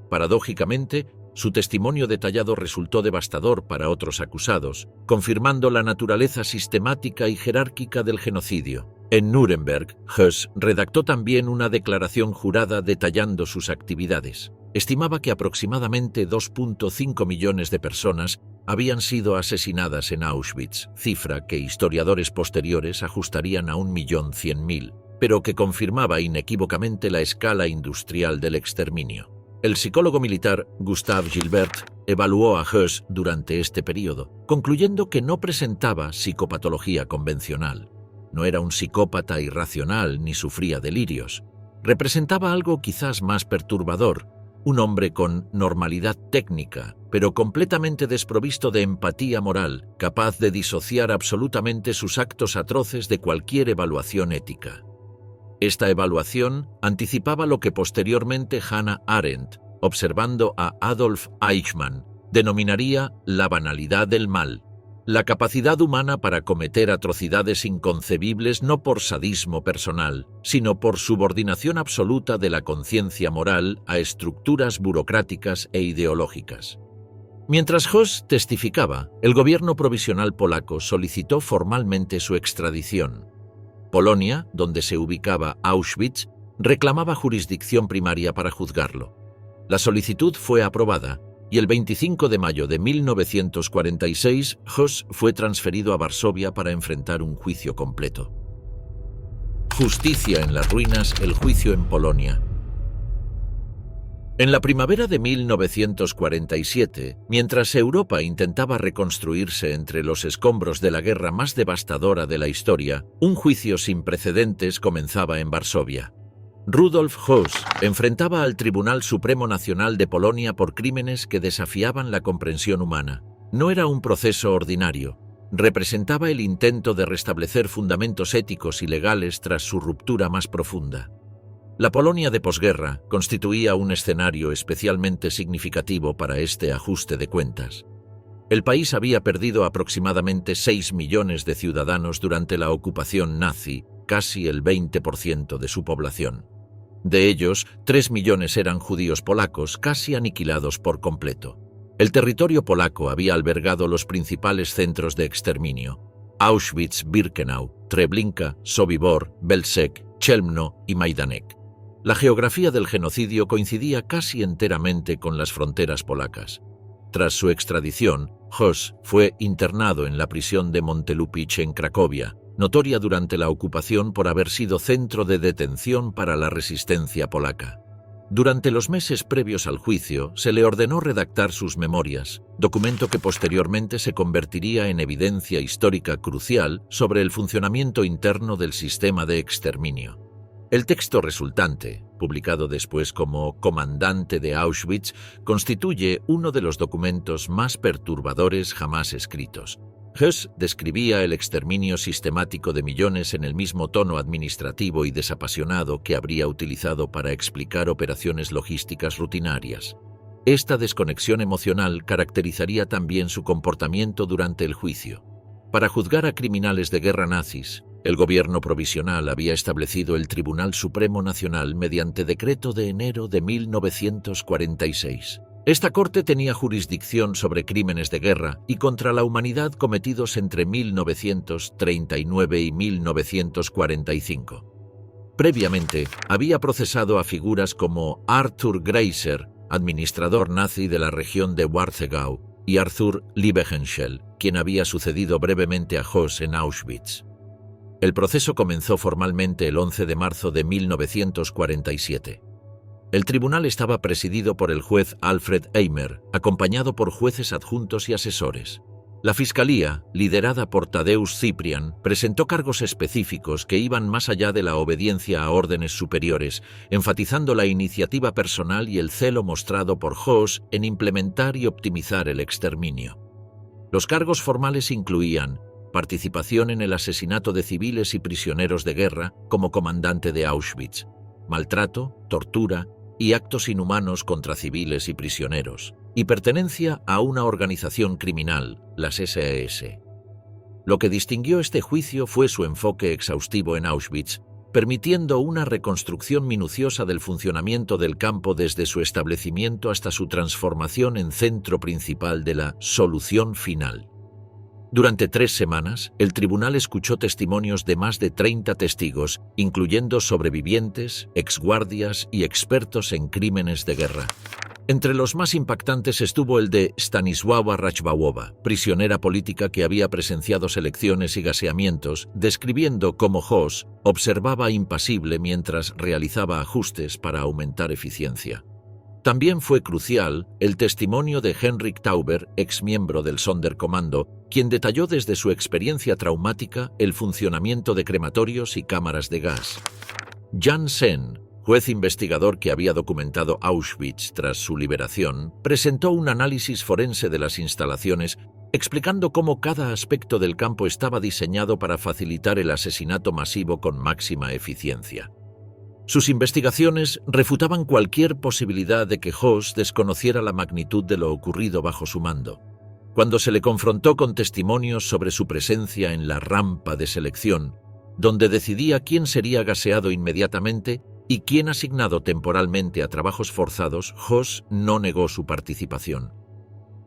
Paradójicamente, su testimonio detallado resultó devastador para otros acusados, confirmando la naturaleza sistemática y jerárquica del genocidio. En Nuremberg, Höss redactó también una declaración jurada detallando sus actividades. Estimaba que aproximadamente 2,5 millones de personas habían sido asesinadas en Auschwitz, cifra que historiadores posteriores ajustarían a 1.100.000, pero que confirmaba inequívocamente la escala industrial del exterminio. El psicólogo militar Gustav Gilbert evaluó a Höss durante este periodo, concluyendo que no presentaba psicopatología convencional. No era un psicópata irracional ni sufría delirios. Representaba algo quizás más perturbador, un hombre con normalidad técnica, pero completamente desprovisto de empatía moral, capaz de disociar absolutamente sus actos atroces de cualquier evaluación ética. Esta evaluación anticipaba lo que posteriormente Hannah Arendt, observando a Adolf Eichmann, denominaría la banalidad del mal, la capacidad humana para cometer atrocidades inconcebibles no por sadismo personal, sino por subordinación absoluta de la conciencia moral a estructuras burocráticas e ideológicas. Mientras Höss testificaba, el gobierno provisional polaco solicitó formalmente su extradición. Polonia, donde se ubicaba Auschwitz, reclamaba jurisdicción primaria para juzgarlo. La solicitud fue aprobada y el 25 de mayo de 1946 Höss fue transferido a Varsovia para enfrentar un juicio completo. Justicia en las ruinas, el juicio en Polonia. En la primavera de 1947, mientras Europa intentaba reconstruirse entre los escombros de la guerra más devastadora de la historia, un juicio sin precedentes comenzaba en Varsovia. Rudolf Höss enfrentaba al Tribunal Supremo Nacional de Polonia por crímenes que desafiaban la comprensión humana. No era un proceso ordinario. Representaba el intento de restablecer fundamentos éticos y legales tras su ruptura más profunda. La Polonia de posguerra constituía un escenario especialmente significativo para este ajuste de cuentas. El país había perdido aproximadamente 6 millones de ciudadanos durante la ocupación nazi, casi el 20% de su población. De ellos, 3 millones eran judíos polacos, casi aniquilados por completo. El territorio polaco había albergado los principales centros de exterminio: Auschwitz-Birkenau, Treblinka, Sobibór, Belzec, Chelmno y Majdanek. La geografía del genocidio coincidía casi enteramente con las fronteras polacas. Tras su extradición, Höss fue internado en la prisión de Montelupich en Cracovia, notoria durante la ocupación por haber sido centro de detención para la resistencia polaca. Durante los meses previos al juicio, se le ordenó redactar sus memorias, documento que posteriormente se convertiría en evidencia histórica crucial sobre el funcionamiento interno del sistema de exterminio. El texto resultante, publicado después como Comandante de Auschwitz, constituye uno de los documentos más perturbadores jamás escritos. Höss describía el exterminio sistemático de millones en el mismo tono administrativo y desapasionado que habría utilizado para explicar operaciones logísticas rutinarias. Esta desconexión emocional caracterizaría también su comportamiento durante el juicio. Para juzgar a criminales de guerra nazis, el gobierno provisional había establecido el Tribunal Supremo Nacional mediante decreto de enero de 1946. Esta corte tenía jurisdicción sobre crímenes de guerra y contra la humanidad cometidos entre 1939 y 1945. Previamente, había procesado a figuras como Arthur Greiser, administrador nazi de la región de Warthegau, y Arthur Liebehenschel, quien había sucedido brevemente a Höss en Auschwitz. El proceso comenzó formalmente el 11 de marzo de 1947. El tribunal estaba presidido por el juez Alfred Eimer, acompañado por jueces adjuntos y asesores. La fiscalía, liderada por Tadeusz Cyprian, presentó cargos específicos que iban más allá de la obediencia a órdenes superiores, enfatizando la iniciativa personal y el celo mostrado por Höss en implementar y optimizar el exterminio. Los cargos formales incluían participación en el asesinato de civiles y prisioneros de guerra como comandante de Auschwitz, maltrato, tortura y actos inhumanos contra civiles y prisioneros, y pertenencia a una organización criminal, las SAS. Lo que distinguió este juicio fue su enfoque exhaustivo en Auschwitz, permitiendo una reconstrucción minuciosa del funcionamiento del campo desde su establecimiento hasta su transformación en centro principal de la solución final. Durante 3 semanas, el tribunal escuchó testimonios de más de 30 testigos, incluyendo sobrevivientes, exguardias y expertos en crímenes de guerra. Entre los más impactantes estuvo el de Stanisława Rachbałowa, prisionera política que había presenciado selecciones y gaseamientos, describiendo cómo Höss observaba impasible mientras realizaba ajustes para aumentar eficiencia. También fue crucial el testimonio de Henrik Tauber, exmiembro del Sonderkommando, quien detalló desde su experiencia traumática el funcionamiento de crematorios y cámaras de gas. Jan Sen, juez investigador que había documentado Auschwitz tras su liberación, presentó un análisis forense de las instalaciones, explicando cómo cada aspecto del campo estaba diseñado para facilitar el asesinato masivo con máxima eficiencia. Sus investigaciones refutaban cualquier posibilidad de que Höss desconociera la magnitud de lo ocurrido bajo su mando. Cuando se le confrontó con testimonios sobre su presencia en la rampa de selección, donde decidía quién sería gaseado inmediatamente y quién asignado temporalmente a trabajos forzados, Höss no negó su participación.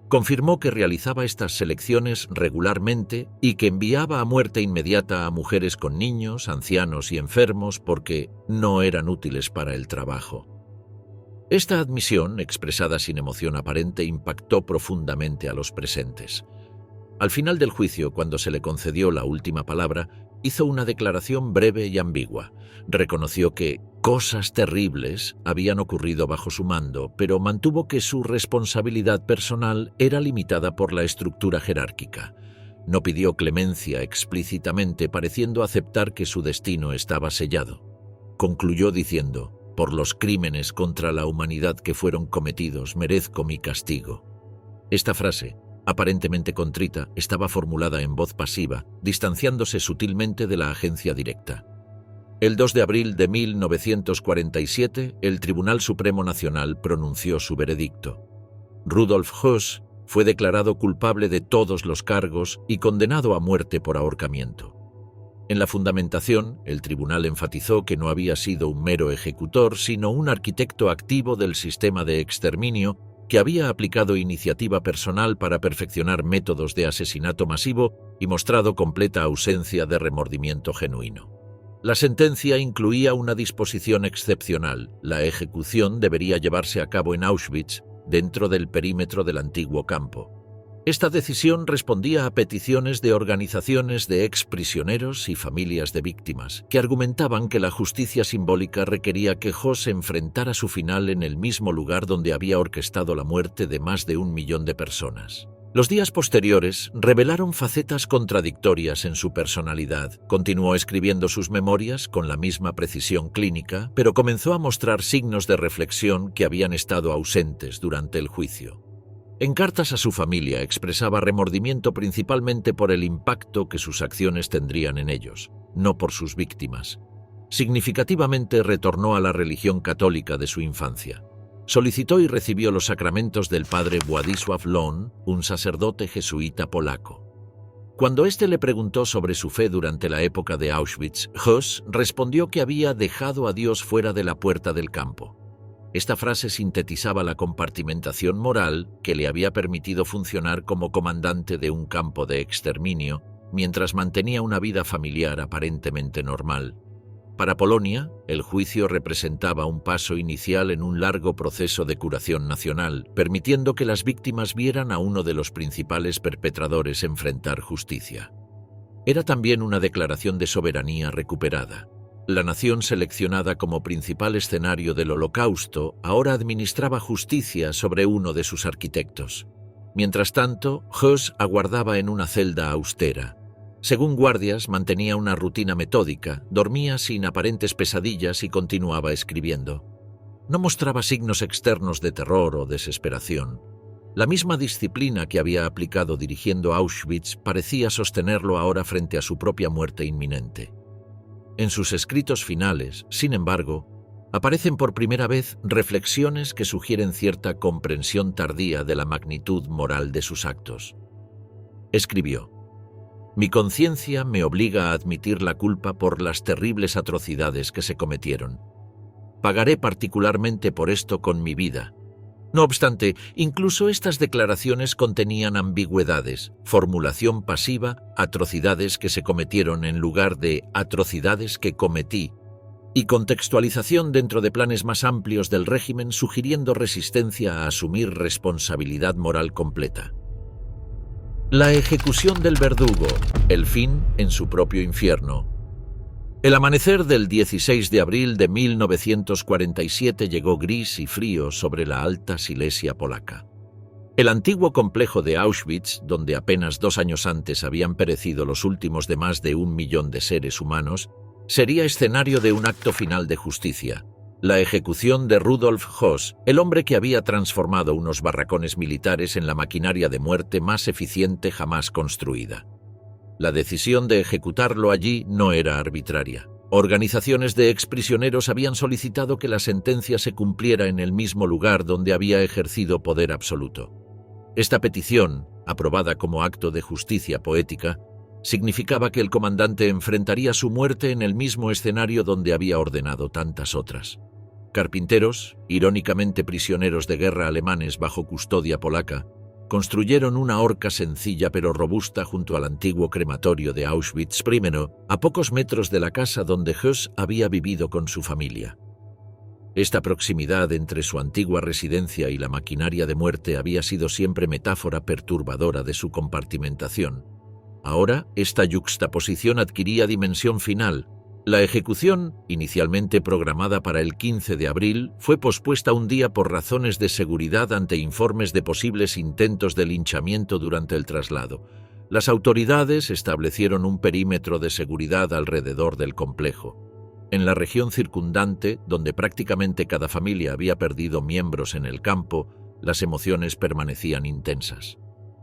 Confirmó que realizaba estas selecciones regularmente y que enviaba a muerte inmediata a mujeres con niños, ancianos y enfermos porque no eran útiles para el trabajo. Esta admisión, expresada sin emoción aparente, impactó profundamente a los presentes. Al final del juicio, cuando se le concedió la última palabra, hizo una declaración breve y ambigua. Reconoció que Cosas terribles habían ocurrido bajo su mando, pero mantuvo que su responsabilidad personal era limitada por la estructura jerárquica. No pidió clemencia explícitamente, pareciendo aceptar que su destino estaba sellado. Concluyó diciendo: «Por los crímenes contra la humanidad que fueron cometidos, merezco mi castigo». Esta frase, aparentemente contrita, estaba formulada en voz pasiva, distanciándose sutilmente de la agencia directa. El 2 de abril de 1947, el Tribunal Supremo Nacional pronunció su veredicto. Rudolf Höss fue declarado culpable de todos los cargos y condenado a muerte por ahorcamiento. En la fundamentación, el tribunal enfatizó que no había sido un mero ejecutor, sino un arquitecto activo del sistema de exterminio que había aplicado iniciativa personal para perfeccionar métodos de asesinato masivo y mostrado completa ausencia de remordimiento genuino. La sentencia incluía una disposición excepcional: la ejecución debería llevarse a cabo en Auschwitz, dentro del perímetro del antiguo campo. Esta decisión respondía a peticiones de organizaciones de exprisioneros y familias de víctimas, que argumentaban que la justicia simbólica requería que Höss enfrentara su final en el mismo lugar donde había orquestado la muerte de más de 1 millón de personas. Los días posteriores revelaron facetas contradictorias en su personalidad. Continuó escribiendo sus memorias con la misma precisión clínica, pero comenzó a mostrar signos de reflexión que habían estado ausentes durante el juicio. En cartas a su familia expresaba remordimiento principalmente por el impacto que sus acciones tendrían en ellos, no por sus víctimas. Significativamente retornó a la religión católica de su infancia. Solicitó y recibió los sacramentos del padre Władysław Lon, un sacerdote jesuita polaco. Cuando éste le preguntó sobre su fe durante la época de Auschwitz, Höss respondió que había dejado a Dios fuera de la puerta del campo. Esta frase sintetizaba la compartimentación moral que le había permitido funcionar como comandante de un campo de exterminio, mientras mantenía una vida familiar aparentemente normal. Para Polonia, el juicio representaba un paso inicial en un largo proceso de curación nacional, permitiendo que las víctimas vieran a uno de los principales perpetradores enfrentar justicia. Era también una declaración de soberanía recuperada. La nación seleccionada como principal escenario del Holocausto ahora administraba justicia sobre uno de sus arquitectos. Mientras tanto, Höss aguardaba en una celda austera. Según guardias, mantenía una rutina metódica, dormía sin aparentes pesadillas y continuaba escribiendo. No mostraba signos externos de terror o desesperación. La misma disciplina que había aplicado dirigiendo Auschwitz parecía sostenerlo ahora frente a su propia muerte inminente. En sus escritos finales, sin embargo, aparecen por primera vez reflexiones que sugieren cierta comprensión tardía de la magnitud moral de sus actos. Escribió: «Mi conciencia me obliga a admitir la culpa por las terribles atrocidades que se cometieron. Pagaré particularmente por esto con mi vida». No obstante, incluso estas declaraciones contenían ambigüedades, formulación pasiva, atrocidades que se cometieron en lugar de atrocidades que cometí, y contextualización dentro de planes más amplios del régimen, sugiriendo resistencia a asumir responsabilidad moral completa. La ejecución del verdugo, el fin en su propio infierno. El amanecer del 16 de abril de 1947 llegó gris y frío sobre la Alta Silesia polaca. El antiguo complejo de Auschwitz, donde apenas 2 años antes habían perecido los últimos de más de 1 millón de seres humanos, sería escenario de un acto final de justicia: la ejecución de Rudolf Höss, el hombre que había transformado unos barracones militares en la maquinaria de muerte más eficiente jamás construida. La decisión de ejecutarlo allí no era arbitraria. Organizaciones de exprisioneros habían solicitado que la sentencia se cumpliera en el mismo lugar donde había ejercido poder absoluto. Esta petición, aprobada como acto de justicia poética, significaba que el comandante enfrentaría su muerte en el mismo escenario donde había ordenado tantas otras. Carpinteros, irónicamente prisioneros de guerra alemanes bajo custodia polaca, construyeron una horca sencilla pero robusta junto al antiguo crematorio de Auschwitz I, a pocos metros de la casa donde Höss había vivido con su familia. Esta proximidad entre su antigua residencia y la maquinaria de muerte había sido siempre metáfora perturbadora de su compartimentación. Ahora, esta yuxtaposición adquiría dimensión final. La ejecución, inicialmente programada para el 15 de abril, fue pospuesta un día por razones de seguridad ante informes de posibles intentos de linchamiento durante el traslado. Las autoridades establecieron un perímetro de seguridad alrededor del complejo. En la región circundante, donde prácticamente cada familia había perdido miembros en el campo, las emociones permanecían intensas.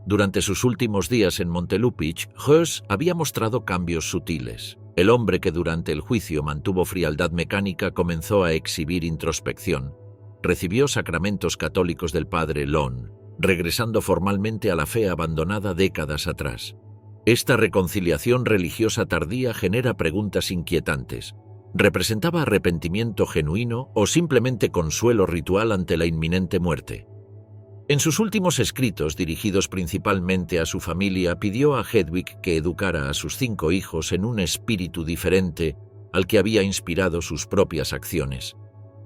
Durante sus últimos días en Montelupich, Höss había mostrado cambios sutiles. El hombre que durante el juicio mantuvo frialdad mecánica comenzó a exhibir introspección. Recibió sacramentos católicos del padre Lon, regresando formalmente a la fe abandonada décadas atrás. Esta reconciliación religiosa tardía genera preguntas inquietantes. ¿Representaba arrepentimiento genuino o simplemente consuelo ritual ante la inminente muerte? En sus últimos escritos, dirigidos principalmente a su familia, pidió a Hedwig que educara a sus 5 hijos en un espíritu diferente al que había inspirado sus propias acciones.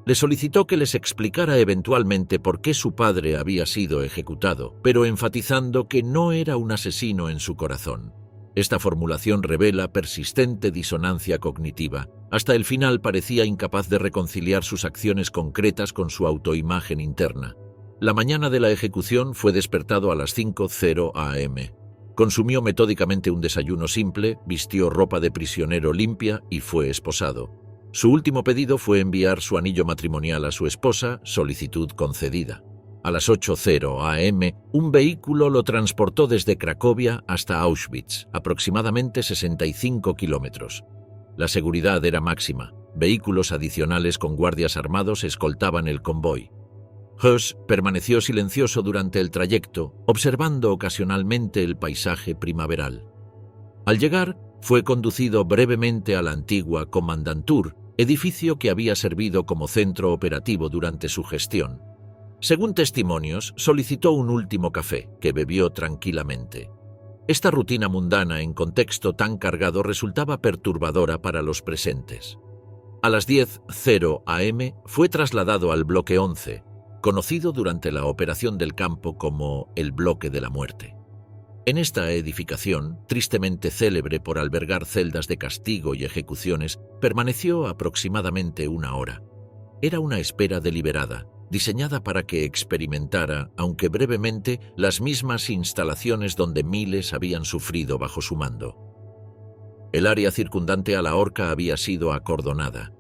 Le solicitó que les explicara eventualmente por qué su padre había sido ejecutado, pero enfatizando que no era un asesino en su corazón. Esta formulación revela persistente disonancia cognitiva. Hasta el final parecía incapaz de reconciliar sus acciones concretas con su autoimagen interna. La mañana de la ejecución fue despertado a las 5:00 am. Consumió metódicamente un desayuno simple, vistió ropa de prisionero limpia y fue esposado. Su último pedido fue enviar su anillo matrimonial a su esposa, solicitud concedida. A las 8:00 am, un vehículo lo transportó desde Cracovia hasta Auschwitz, aproximadamente 65 kilómetros. La seguridad era máxima. Vehículos adicionales con guardias armados escoltaban el convoy. Höss permaneció silencioso durante el trayecto, observando ocasionalmente el paisaje primaveral. Al llegar, fue conducido brevemente a la antigua Kommandantur, edificio que había servido como centro operativo durante su gestión. Según testimonios, solicitó un último café, que bebió tranquilamente. Esta rutina mundana en contexto tan cargado resultaba perturbadora para los presentes. A las 10:00 am fue trasladado al bloque 11, conocido durante la operación del campo como el Bloque de la Muerte. En esta edificación, tristemente célebre por albergar celdas de castigo y ejecuciones, permaneció aproximadamente 1 hora. Era una espera deliberada, diseñada para que experimentara, aunque brevemente, las mismas instalaciones donde miles habían sufrido bajo su mando. El área circundante a la horca había sido acordonada.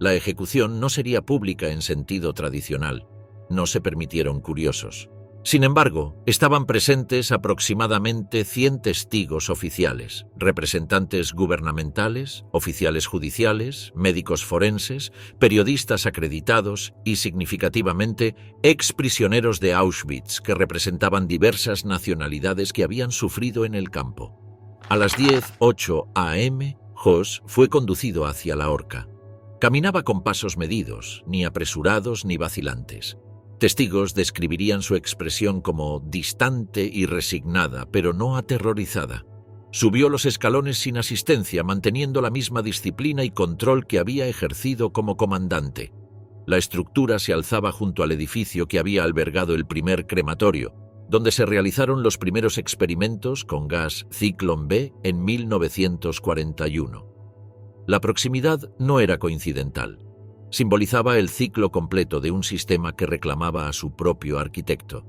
La ejecución no sería pública en sentido tradicional. No se permitieron curiosos. Sin embargo, estaban presentes aproximadamente 100 testigos oficiales, representantes gubernamentales, oficiales judiciales, médicos forenses, periodistas acreditados y, significativamente, exprisioneros de Auschwitz que representaban diversas nacionalidades que habían sufrido en el campo. A las 10:08 am, Höss fue conducido hacia la horca. Caminaba con pasos medidos, ni apresurados ni vacilantes. Testigos describirían su expresión como distante y resignada, pero no aterrorizada. Subió los escalones sin asistencia, manteniendo la misma disciplina y control que había ejercido como comandante. La estructura se alzaba junto al edificio que había albergado el primer crematorio, donde se realizaron los primeros experimentos con gas Zyklon B en 1941. La proximidad no era coincidental. Simbolizaba el ciclo completo de un sistema que reclamaba a su propio arquitecto.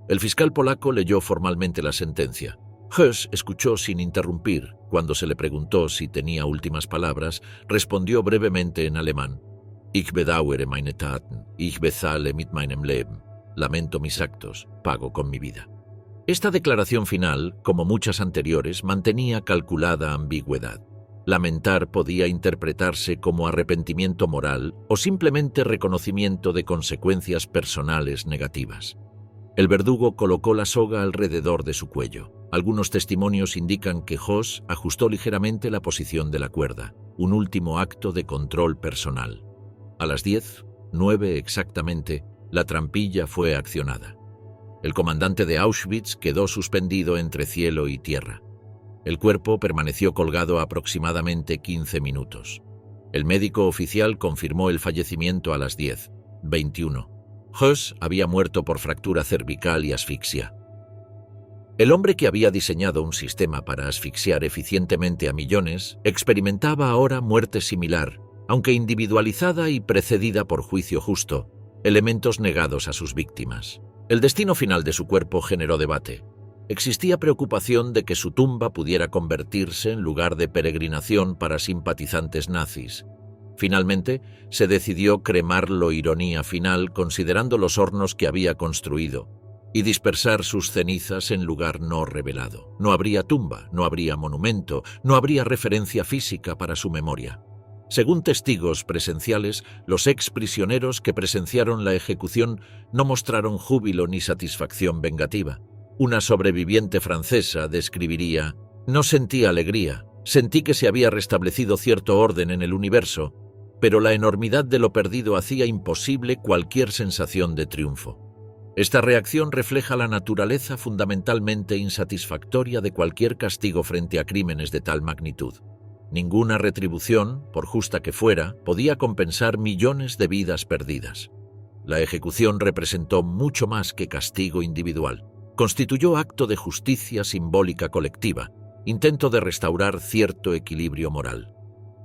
El fiscal polaco leyó formalmente la sentencia. Höss escuchó sin interrumpir. Cuando se le preguntó si tenía últimas palabras, respondió brevemente en alemán: Ich bedauere meine Taten, ich bezahle mit meinem Leben. Lamento mis actos, pago con mi vida. Esta declaración final, como muchas anteriores, mantenía calculada ambigüedad. Lamentar podía interpretarse como arrepentimiento moral o simplemente reconocimiento de consecuencias personales negativas. El verdugo colocó la soga alrededor de su cuello. Algunos testimonios indican que Höss ajustó ligeramente la posición de la cuerda, un último acto de control personal. A las 10:09 exactamente, la trampilla fue accionada. El comandante de Auschwitz quedó suspendido entre cielo y tierra. El cuerpo permaneció colgado aproximadamente 15 minutos. El médico oficial confirmó el fallecimiento a las 10:21. Höss había muerto por fractura cervical y asfixia. El hombre que había diseñado un sistema para asfixiar eficientemente a millones experimentaba ahora muerte similar, aunque individualizada y precedida por juicio justo, elementos negados a sus víctimas. El destino final de su cuerpo generó debate. Existía preocupación de que su tumba pudiera convertirse en lugar de peregrinación para simpatizantes nazis. Finalmente, se decidió cremarlo, ironía final, considerando los hornos que había construido, y dispersar sus cenizas en lugar no revelado. No habría tumba, no habría monumento, no habría referencia física para su memoria. Según testigos presenciales, los exprisioneros que presenciaron la ejecución no mostraron júbilo ni satisfacción vengativa. Una sobreviviente francesa describiría: «No sentí alegría, sentí que se había restablecido cierto orden en el universo, pero la enormidad de lo perdido hacía imposible cualquier sensación de triunfo». Esta reacción refleja la naturaleza fundamentalmente insatisfactoria de cualquier castigo frente a crímenes de tal magnitud. Ninguna retribución, por justa que fuera, podía compensar millones de vidas perdidas. La ejecución representó mucho más que castigo individual. Constituyó acto de justicia simbólica colectiva, intento de restaurar cierto equilibrio moral.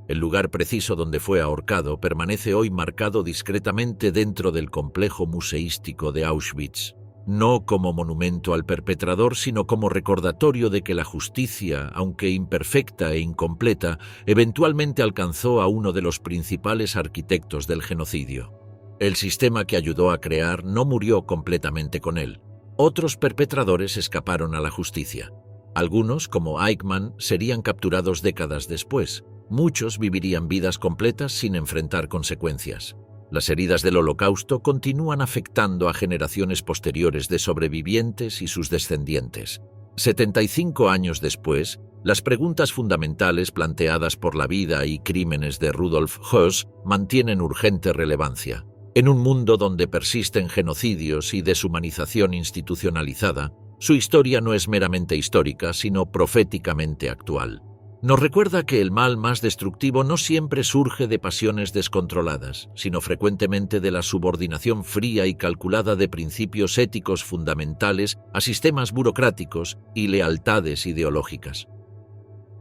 El lugar preciso donde fue ahorcado permanece hoy marcado discretamente dentro del complejo museístico de Auschwitz, no como monumento al perpetrador, sino como recordatorio de que la justicia, aunque imperfecta e incompleta, eventualmente alcanzó a uno de los principales arquitectos del genocidio. El sistema que ayudó a crear no murió completamente con él. Otros perpetradores escaparon a la justicia. Algunos, como Eichmann, serían capturados décadas después. Muchos vivirían vidas completas sin enfrentar consecuencias. Las heridas del Holocausto continúan afectando a generaciones posteriores de sobrevivientes y sus descendientes. 75 años después, las preguntas fundamentales planteadas por la vida y crímenes de Rudolf Höss mantienen urgente relevancia. En un mundo donde persisten genocidios y deshumanización institucionalizada, su historia no es meramente histórica, sino proféticamente actual. Nos recuerda que el mal más destructivo no siempre surge de pasiones descontroladas, sino frecuentemente de la subordinación fría y calculada de principios éticos fundamentales a sistemas burocráticos y lealtades ideológicas.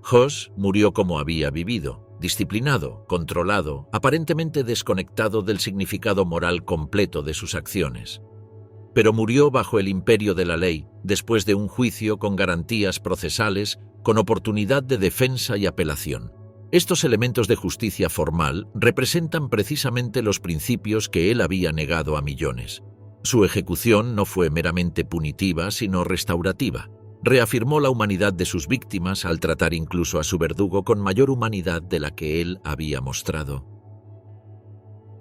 Höss murió como había vivido, disciplinado, controlado, aparentemente desconectado del significado moral completo de sus acciones. Pero murió bajo el imperio de la ley, después de un juicio con garantías procesales, con oportunidad de defensa y apelación. Estos elementos de justicia formal representan precisamente los principios que él había negado a millones. Su ejecución no fue meramente punitiva, sino restaurativa. Reafirmó la humanidad de sus víctimas al tratar incluso a su verdugo con mayor humanidad de la que él había mostrado.